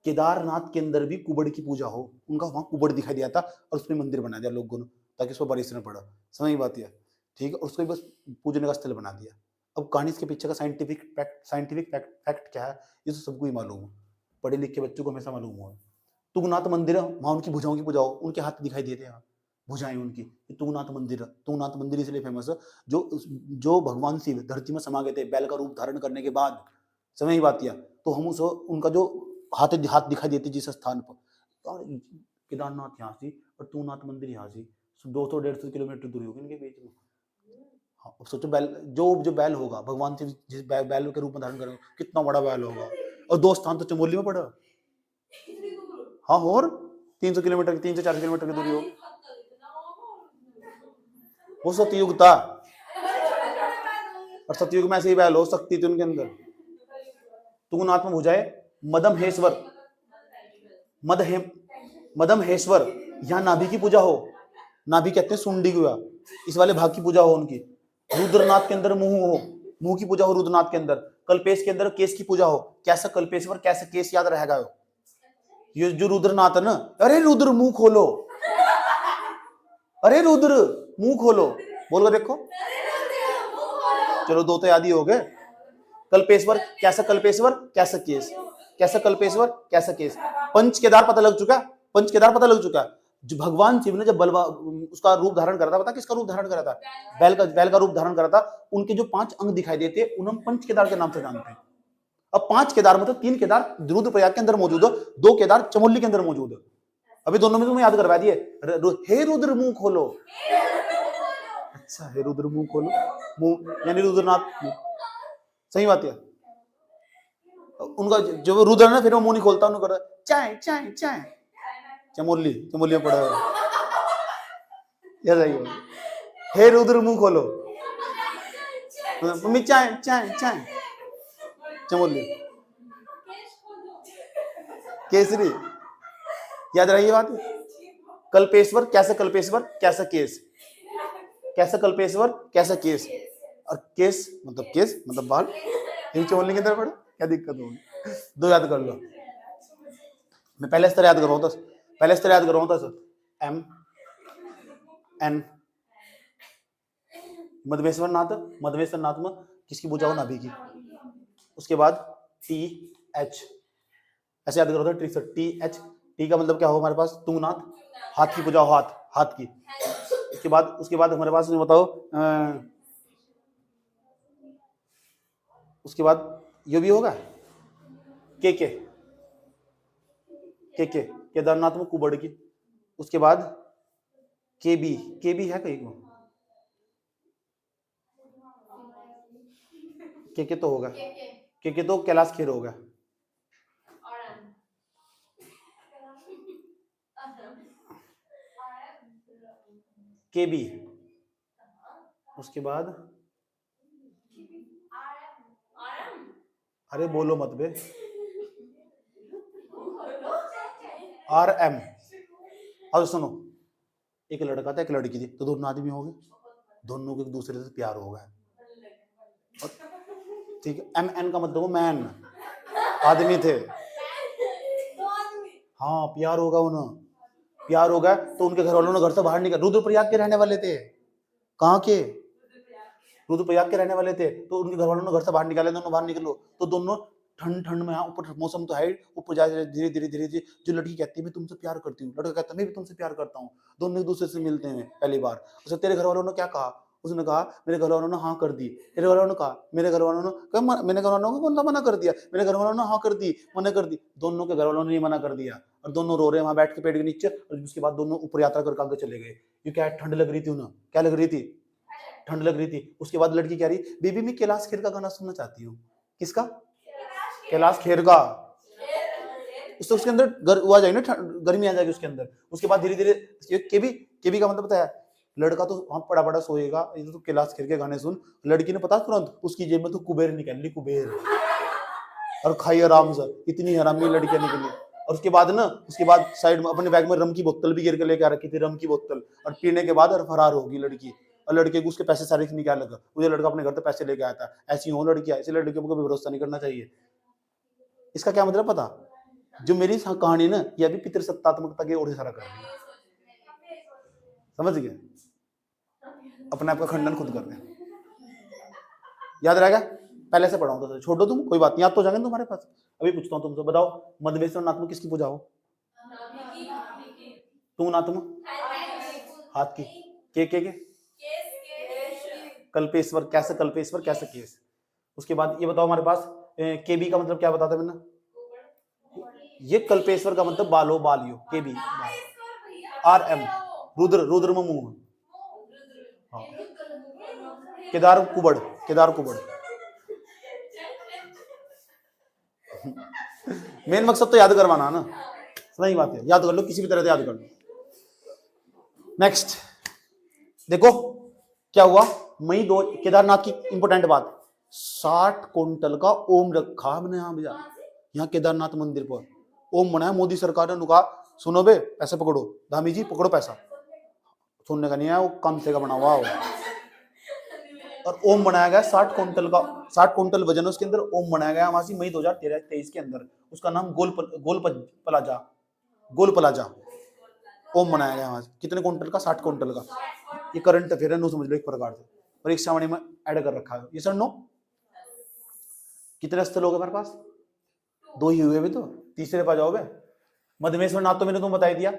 केदारनाथ के अंदर भी कुबड़ की पूजा हो, उनका वहां कुबड़ दिखाई दिया था, और उसमें मंदिर बना दिया लोगों ने, ताकि उसको बारिश न पड़ा, समझ बात है, ठीक है, और उसको बस पूजने का स्थल बना दिया। अब कहानी के पीछे का साइंटिफिक फैक्ट क्या है, ये तो सबको ही मालूम है, पढ़े लिखे बच्चों को हमेशा मालूम हुआ। तुंगनाथ मंदिर है, वहां उनकी भुजाओं की पूजा हो, उनके हाथ दिखाई देते हैं, भुजाएं उनकी, तुंगनाथ मंदिर इसलिए फेमस है, जो भगवान शिव धरती में समा गए थे बैल का रूप धारण करने के बाद, समझ बात किया, तो हम उनको जो हाथ दिखाई देती जिस स्थान पर, केदारनाथ यहाँ से और तूनाथ मंदिर यहाँ से 200-150 किलोमीटर दूरी होगी इनके बीच में। हाँ, अब सोचो बैल जो बैल होगा भगवान से जिस बैल के रूप में धारण करेंगे कितना बड़ा बैल होगा। और 2 स्थान तो चमोली में पड़ा। हाँ, और 300 किलोमीटर 340 किलोमीटर की दूरी होगी। वो सतयुग था, और सतयुग में ऐसे ही बैल हो सकती थी उनके अंदर। तूनात्म भुजाए मदमहेश्वर, मदमहेश्वर, यहाँ नाभि की पूजा हो। नाभि कहते हैं सुंडी गुआ, इस वाले भाग की पूजा हो उनकी। रुद्रनाथ के अंदर मुंह हो, मुंह की पूजा हो रुद्रनाथ के अंदर। कल्पेश के अंदर केस की पूजा हो। कैसा कल्पेश्वर कैसे केस याद रहेगा। ये जो रुद्रनाथ है ना, अरे रुद्र मुंह खोलो, अरे रुद्र मुंह खोलो, बोलो देखो। चलो 2 तो याद ही हो गए। कल्पेश्वर कैसा कल्पेश्वर कैसा केस, कैसा कल्पेश्वर कैसा केस। पंच केदार पता लग चुका, पंच केदार पता लग चुका। जो भगवान शिव ने जब बलवा उसका रूप धारण करा था, पता किसका रूप धारण करा था? बैल का रूप धारण करा था। उनके जो 5 अंग दिखाई देते उन्हें हम पंच केदार के नाम से जानते हैं। अब 5 केदार मतलब 3 केदार रुद्रप्रयाग के अंदर मौजूद है, 2 केदार चमोली के अंदर मौजूद है। अभी दोनों में तुम्हें याद करवा दिए। हे रुद्र मुंह खोलो, अच्छा हे रुद्र मुंह खोलो, मुंह यानी रुद्रनाथ, सही बात है। उनका जो रुद्र है ना, फिर वो मुंह नहीं खोलता, उन्होंने चाय चाय चाय, चमोली में पड़ा हुआ याद आई। हे रुद्र मुंह खोलो, मम्मी चाय चाय चाय, चमोली केसरी, याद रही बात। कल्पेश्वर कैसा कल्पेश्वर कैसा केस, कैसा कल्पेश्वर कैसा केस। और केस मतलब बाल, यही चमोली के अंदर पड़े, क्या दिक्कत होगी। 2 याद कर लो। मैं पहले स्तर याद कर रहा हूँ। एम एन मधवेश्वर नाथ में किसकी पूजा हो? नाभि की। उसके बाद टी एच, ऐसे याद करो ट्रिक से। टी एच, टी का मतलब क्या हो हमारे पास? तूनाथ, हाथ की पूजा हो, हाथ की। उसके बाद हमारे पास बताओ, उसके बाद ये भी होगा के केदारनाथ में कुबड़ की। उसके बाद के बी है कहीं को, के तो होगा, के तो कैलाश खेर होगा। के बी, उसके बाद अरे बोलो मत बे, आर एम। और सुनो, एक लड़का था एक लड़की थी, तो दोनों आदमी हो गए, दोनों को एक दूसरे से प्यार हो गया। ठीक है, एम एन का मतलब मैन, आदमी थे। हाँ, प्यार होगा उन्हें, प्यार हो गया तो उनके घर वालों ने घर से बाहर निकल, रुद्रप्रयाग के रहने वाले थे। कहाँ के? रुद्रप्रयाग के रहने वाले थे, तो उनके घर वालों ने घर से बाहर निकाले, दोनों बाहर निकलो। तो दोनों ठंड में, ऊपर मौसम तो है, ऊपर जा धीरे धीरे जो लड़की कहती है मैं तुमसे प्यार करती हूँ, लड़का कहता है मैं भी तुमसे प्यार करता हूँ। दोनों एक दूसरे से मिलते हैं पहली बार। उसने तेरे घर वालों ने क्या कहा? उसने कहा मेरे घर वालों ने हाँ कर दी। तेरे घर वालों ने कहा मेरे घर वालों ने, मेरे घर वालों ने कौन सा मना कर दिया? मेरे घर वालों ने हाँ कर दी, मना कर दी। दोनों के घर वालों ने नहीं मना कर दिया, और दोनों रो रहे हैं वहां बैठ के पेड़ के नीचे। और उसके बाद दोनों ऊपर यात्रा करके आगे चले गए। ये क्या ठंड लग रही थी उन्हें, क्या लग रही थी? ठंड लग रही थी। उसके बाद लड़की कह रही बेबी मैं कैलाश खेर का गाना सुनना चाहती हूँ। किसका? कैलाश खेर का। उसके अंदर वो आ जाएगी ना, गर्मी आ जाएगी उसके अंदर। उसके बाद धीरे धीरे केबी का मतलब पता है? लड़का तो वहां पड़ा पड़ा सोएगा, ये तो कैलाश खेर के गाने सुन। लड़की ने पता तुरंत उसकी जेब में तो कुबेर निकाल ली, कुबेर, और खाई आराम से। इतनी हरामी लड़कियां निकली। और उसके बाद साइड में अपने बैग में रम की बोतल भी गिर के लेके आ रखी थी, रम की बोतल। और पीने के बाद और फरार होगी लड़की। और लड़के को उसके पैसे सारे निकाल लगा, मुझे लड़का अपने घर से पैसे लेके आया था। ऐसी हो लड़कियां, ऐसी लड़कियों को कभी भरोसा नहीं करना चाहिए। इसका क्या मतलब पता? जो मेरी कहानी ना, यह भी पितृसत्तात्मकता की ओर इशारा कर रही है। समझ गए? अपने आप का खंडन खुद करते हैं। याद रहेगा? पहले से पढ़ाऊं तो छोड़ो, तुम कोई बात नहीं, याद तो जाएंगे तुम्हारे पास। अभी पूछता हूँ तुमसे, बताओ मधवेश्वर नाथ में किसकी पूजा हो? तूनाथ में हाथ की। के कल्पेश्वर कैसे कल्पेश्वर कैसे केस। उसके बाद ये बताओ हमारे पास केबी का मतलब क्या बताता मैंने? ये कल्पेश्वर का मतलब बाल हो, बाल यो, केबी RM, रुद्र, रुद्र ममू। हाँ, केदार कुबड़, केदार कुबड़। मेन मकसद तो याद करवाना ना, सही बात है, याद कर लो, किसी भी तरह से याद कर लो। नेक्स्ट देखो क्या हुआ, मई 2 केदारनाथ की इंपोर्टेंट बात, 60 क्विंटल का ओम रखा हमने यहाँ केदारनाथ मंदिर पर। ओम बनाया मोदी सरकार ने, कहा सुनो बे पैसे पकड़ो, धामी जी पकड़ो पैसा, सुनने का नहीं है, वो कम से का बना हुआ हो। और ओम बनाया गया 60 क्विंटल का, 60 क्विंटल वजन उसके अंदर ओम बनाया गया वहां से मई 2023 के अंदर। उसका नाम गोल प्लाजा ओम बनाया गया वहां से। कितने क्विंटल का? 60 क्विंटल का। ये करंट अफेयर है, नो समझ लो एक प्रकार से, परीक्षा वाणी में ऐड कर रखा है ये सर। नो कितने स्थल हो गए हमारे पास? 2 ही हुए भी, तो तीसरे पर जाओगे। मधमेश्वर नाथ तो मैंने तुम बता दिया,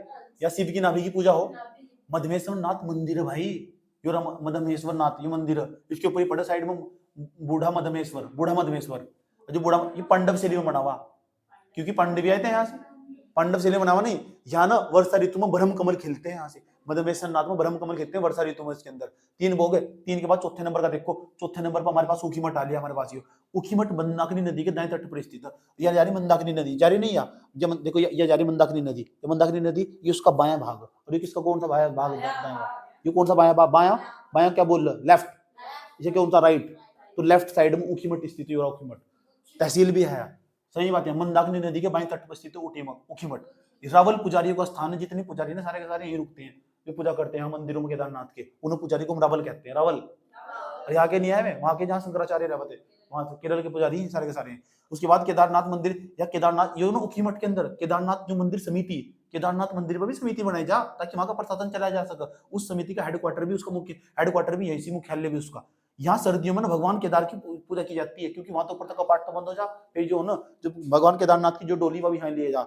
या शिव की नाभि की पूजा हो। मधमेश्वर नाथ मंदिर है भाई, यो मधमेश्वर नाथ ये मंदिर है, इसके ऊपर ही पड़े साइड में बूढ़ा मधमेश्वर जो बूढ़ा, ये पांडव शैली में बना हुआ, क्योंकि पांडव भी आए थे यहाँ से, पांडव शैली में बना हुआ। नहीं, यहाँ ना वर्षा ऋतु में ब्रह्म कमल खिलते हैं, यहाँ से मधमेश्वर नाथ में ब्रह्म कमल खिलते हैं वर्षा ऋतु में। इसके अंदर 3 हो गए, 3 के बाद चौथे नंबर का देखो, चौथे नंबर पर हमारे पास ऊखीमठ आ लिया हमारे पास। ये ऊखीमठ मंदाकिनी नदी के दाएं तट पर स्थित है। यह जारी मंदाकिनी नदी, जारी नहीं या देखो, यह जारी मंदाकिनी नदी, ये मंदाकिनी नदी, ये उसका बायां भाग, और ये किसका कौन सा बायां भाग? ये कौन सा बायां? बायां क्या बोल रहा? लेफ्ट। ये कौन सा? राइट। तो लेफ्ट साइड में ऊखीमठ स्थित है, ऊखीमठ तहसील भी है, सही बात है। मंदाकिनी नदी के बाएं तट पर स्थित है ऊखीमठ। रावल पुजारियों का स्थान है, जितने पुजारी ना सारे के सारे यही रुकते हैं, वे पूजा करते हैं मंदिरों में केदारनाथ के, उन पुजारी को हम रावल कहते हैं, रावल। यहाँ के नहीं आए, वहां के जहाँ शंकराचार्य रहते हैं, वहां केरल के पुजारी हैं सारे के सारे। उसके बाद केदारनाथ मंदिर या केदारनाथ, ये ना ऊखीमठ के अंदर केदारनाथ जो मंदिर समिति, केदारनाथ मंदिर पर भी समिति बनाई जा, ताकि वहां का प्रशासन चलाया जा सके। उस समिति का हेडक्वार्टर भी, उसका मुख्य हेडक्वार्टर भी यही, मुख्यालय भी उसका। यहाँ सर्दियों में ना भगवान केदार की पूजा की जाती है, क्योंकि वहां तो ऊपर तक का पाठ तो बंद हो जा, फिर जो ना जो भगवान केदारनाथ की जो डोली वो भी यहाँ ले जा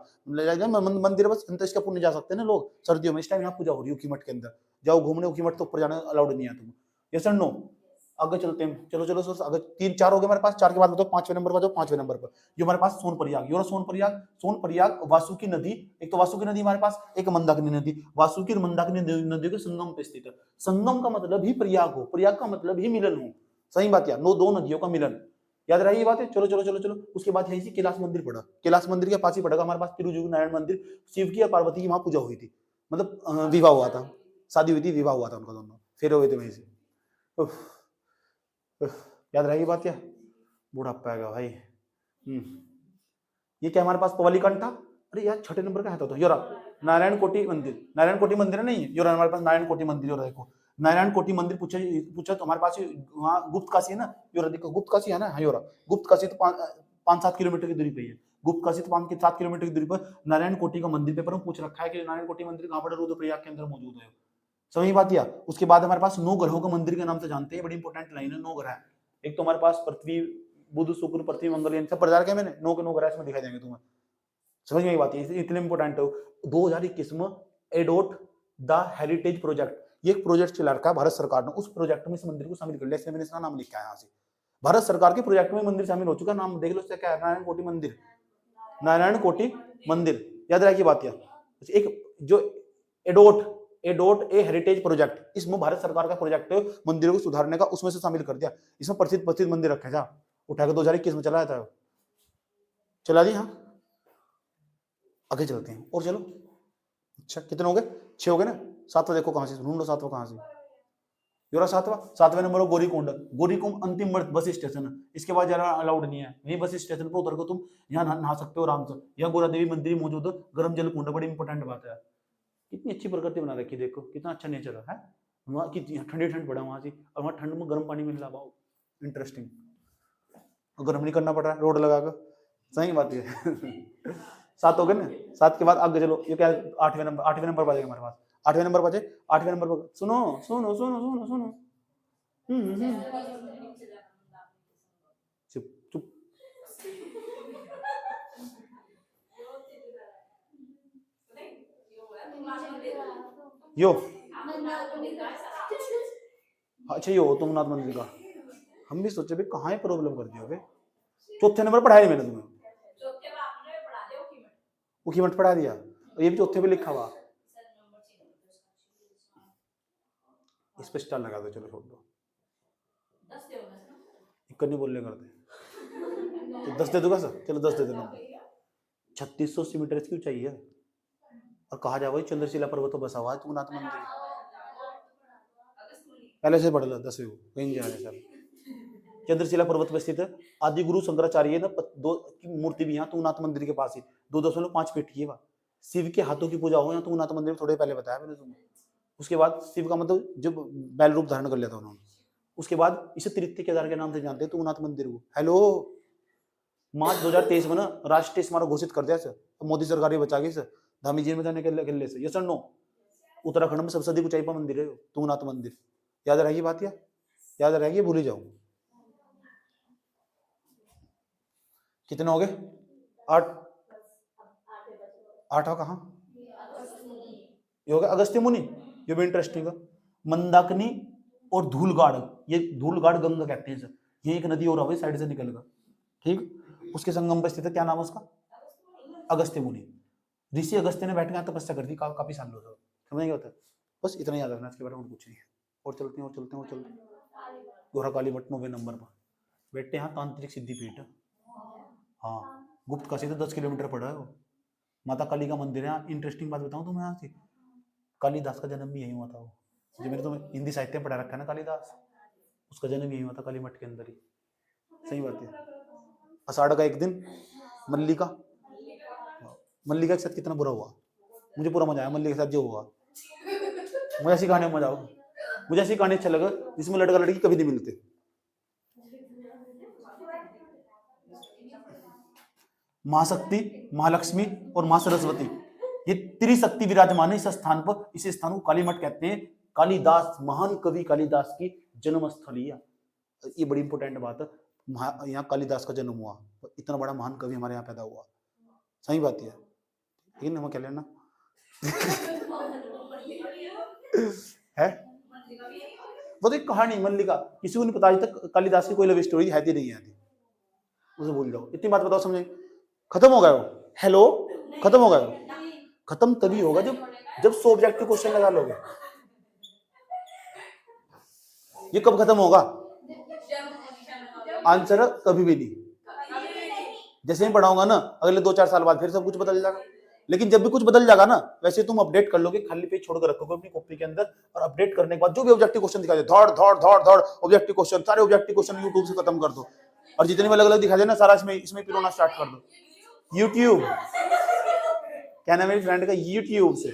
मंदिर, बस इसका पुण्य जा सकते हैं ना लोग सर्दियों में। इस टाइम यहाँ पूजा हो रही है ऊखीमठ के अंदर, जाओ घूमने ऊखीमठ, तो ऊपर जाना अलाउड नहीं है तुम। ये सर नो, आगे चलते हैं, चलो सर आगे। 3-4 हो गए हमारे पास, 4 के बाद बताओ 5वें नंबर पर जाओ। 5वें नंबर पर जो हमारे पास सोनप्रयाग वासुकी नदी, एक तो वासुकी नदी हमारे पास, एक मंदाकिनी नदी। वासुकी और मंदाकिनी नदी के संगम पे स्थित है। संगम का मतलब ही प्रयाग हो, प्रयाग का मतलब ही मिलन हो, सही बात है, 2 नदियों का मिलन, याद रही ये बात है। चलो। उसके बाद यही कैलाश मंदिर पड़ा, कैलाश मंदिर के पास ही पड़ेगा हमारे पास तिरुजु नारायण मंदिर। शिव की और पार्वती की वहां पूजा हुई थी, मतलब विवाह हुआ था, शादी हुई थी, विवाह हुआ था उनका, दोनों फेरे हुए थे वहीं से। याद रही बात क्या? बुढ़ापा आएगा भाई। ये क्या हमारे पास पवाली कंठ था? अरे यार 6ठे नंबर का है तो योरा नारायण कोटि मंदिर नहीं है योरा, हमारे पास नारायण कोटि मंदिर। योरा देखो नारायण कोटि मंदिर पूछा तो हमारे पास वहाँ गुप्त काशी है ना, योरा देखो गुप्त काशी है ना, हाँ योरा गुप्त काशी तो 5-7 किलोमीटर की दूरी पे है। गुप्त काशी तो 5-7 किलोमीटर की दूरी पर नारायण कोटि का मंदिर पे पूछ रखा है कि नारायण कोटि मंदिर कहाँ पर? रुद्रप्रयाग के अंदर मौजूद है, सही बात या। उसके बाद हमारे पास 9 ग्रहों का मंदिर के नाम से जानते हैं, बड़ी इंपॉर्टेंट लाइन है। 9 ग्रह, एक तो हमारे पास पृथ्वी, बुध, शुक्र, पृथ्वी, मंगल, इन सब प्रचार किया मैंने, 9 के 9 ग्रह इसमें दिखाई देंगे तुम्हें, समझ में बात है, इतने इंपॉर्टेंट है। 2021 में एडोट द हेरिटेज प्रोजेक्ट, ये एक प्रोजेक्ट चला रखा है भारत सरकार ने, उस प्रोजेक्ट में इस मंदिर को शामिल कर लिया, इसलिए मैंने इसका नाम लिखा है यहाँ से। भारत सरकार के प्रोजेक्ट में मंदिर शामिल हो चुका, नाम देख लो इसका क्या है, नारायण कोटि मंदिर। नारायण कोटि मंदिर, याद रखिए बात यह। एक जो एडोट ए हेरिटेज प्रोजेक्ट, इसमें भारत सरकार का प्रोजेक्ट है मंदिरों को सुधारने का, उसमें से शामिल कर दिया। इसमें प्रसिद्ध मंदिर रखे था, उठाकर 2021 में चलाया था, चला दी। हाँ आगे चलते हैं और चलो। अच्छा कितने हो गए? 6 हो गए ना। 7वां देखो कहां से ढूंढो, 7वां कहां से? योरा 7वें नंबर पर गोरीकुंड अंतिम बस स्टेशन है, इसके बाद जाना अलाउड नहीं है। वही बस स्टेशन पर उतर को तुम यहाँ नहा सकते हो आराम से। यहाँ गोरा देवी मंदिर मौजूद है, गर्म जल कुंड, बड़ी इंपॉर्टेंट बात है। कितनी अच्छी प्रकृति बना रखी, देखो कितना अच्छा नेचर है। वहाँ की ठंड पड़ा वहां से, और वहाँ ठंड में गर्म पानी मिल रहा, बहुत इंटरेस्टिंग। गर्म नहीं करना पड़ रहा है रोड लगाकर, सही बात है। 7 हो गए ना। 7 के बाद आगे चलो, ये क्या 8वें नंबर पर हमारे पास। 8वें नंबर पर सुनो। चुप। यो अच्छा यो तुंगनाथ मंदिर का, हम भी सोचे भाई कहाँ है प्रॉब्लम कर दिया भाई। 4थे नंबर पढ़ाया मैंने तुम्हें, ऊखीमठ पढ़ा दिया, ये भी 4थे पे लिखा हुआ। इस पे स्टार लगा दो, चलो छोड़ दो, इक्का नहीं बोलने करते तो 10 दे दूंगा सर, चलो 10 दे देना। 3680 मीटर इसकी ऊंचाई है और कहा जा भाई चंद्रशिला पर्वत तो बसा हुआ है तुंगनाथ मंदिर। पहले से पढ़ लो 10वीं को, कहीं जाने सर। चंद्रशिला पर्वत पर स्थित आदि गुरु शंकराचार्य ना दो की मूर्ति भी यहाँ तुंगनाथ मंदिर के पास ही 2.5 फीट की है। वहाँ शिव के हाथों की पूजा हो यहाँ तुंगनाथ मंदिर में, थोड़े पहले बताया मैंने तुम्हें। उसके बाद शिव का मतलब जब बैल रूप धारण कर लिया था उन्होंने, उसके बाद इसे तृतीय केदार के नाम से जानते हैं तुंगनाथ मंदिर को। हेलो, मार्च 2023 में ना राष्ट्रीय स्मारक घोषित कर दिया सर, तो मोदी सरकार ही बचा गई सर धामी जी में जाने के किले से। ये सर नो, उत्तराखंड में सबसे अधिक ऊंचाई पर मंदिर है तुंगनाथ मंदिर। याद रहेगी बात, या याद रहेगी, भूल ही जाऊं। कितने हो गए? 8 कहाँ ये हो गया? अगस्त्य मुनि, ये भी इंटरेस्टिंग है। मंदाकिनी और धूलगाड़, ये धूलगाड़ गंगा कहते हैं सर, ये एक नदी और साइड से निकलकर, ठीक, उसके संगम पर स्थित है। क्या नाम है उसका? अगस्त्य मुनि। ऋषि अगस्त्य ने बैठ के तपस्या कर दी काफी सालों से, समझेंगे होता है। बस इतना याद रखना, इसके बारे में कुछ नहीं है। और चलते हैं गोरा काली भट्ट 9वें नंबर पर बैठते हैं। तांत्रिक सिद्धिपीठ, हाँ, गुप्त काशी से 10 किलोमीटर पड़ा है वो। माता काली का मंदिर है। इंटरेस्टिंग बात बताऊं तुम्हें, यहाँ से कालिदास का जन्म भी यही हुआ था। वो जो मैंने तुम्हें हिंदी साहित्य में पढ़ा रखा है ना, कालिदास, उसका जन्म यही हुआ था काली मठ के अंदर ही। सही बात है। आषाढ़ का एक दिन मल्लिका के साथ कितना बुरा हुआ, मुझे पूरा मजा आया मल्लिका के साथ जो हुआ। मुझे ऐसी कहानी में मजा आया, मुझे ऐसी कहानी अच्छा लगा जिसमें लड़का लड़की कभी नहीं मिलते। महाशक्ति, महालक्ष्मी और मां सरस्वती, ये त्रिशक्ति विराजमान है इस स्थान पर। इस स्थान को काली मठ कहते हैं। कालिदास, महान कवि कालिदास की जन्म स्थली है। ये बड़ी इंपॉर्टेंट बात है, यहाँ कालिदास का जन्म हुआ, इतना बड़ा महान कवि हमारे यहाँ पैदा हुआ। सही बात है, लेकिन हम क्या लेना है। वो तो एक कहानी मल्लिका, किसी को नहीं पता आज तक कालिदास की कोई लव स्टोरी है ही नहीं है, उसे भूल जाओ। इतनी बात बताओ, समझे? खत्म हो गया वो। हेलो, खत्म हो गया। खत्म तभी होगा जब सब्जेक्टिव क्वेश्चन लगा लोगे। ये कब खत्म होगा? आंसर कभी भी नहीं। जैसे ही पढ़ाऊंगा ना, अगले 2-4 साल बाद फिर सब कुछ बदल जाएगा। लेकिन जब भी कुछ बदल जाएगा ना, वैसे तुम अपडेट कर लोगे, खाली पेज छोड़कर रखोगे अपनी कॉपी के अंदर, और अपडेट करने के बाद जो भी ऑब्जेक्टिव क्वेश्चन दिखाई दे, धड़ ऑब्जेक्टिव क्वेश्चन, सारे ऑब्जेक्टिव क्वेश्चन यूट्यूब से खत्म कर दो, और जितने भी अलग अलग दिखाई दे ना, सारा इसमें पिरोना स्टार्ट कर दो। यूट्यूब, क्या नाम है मेरी फ्रेंड का? यूट्यूब से।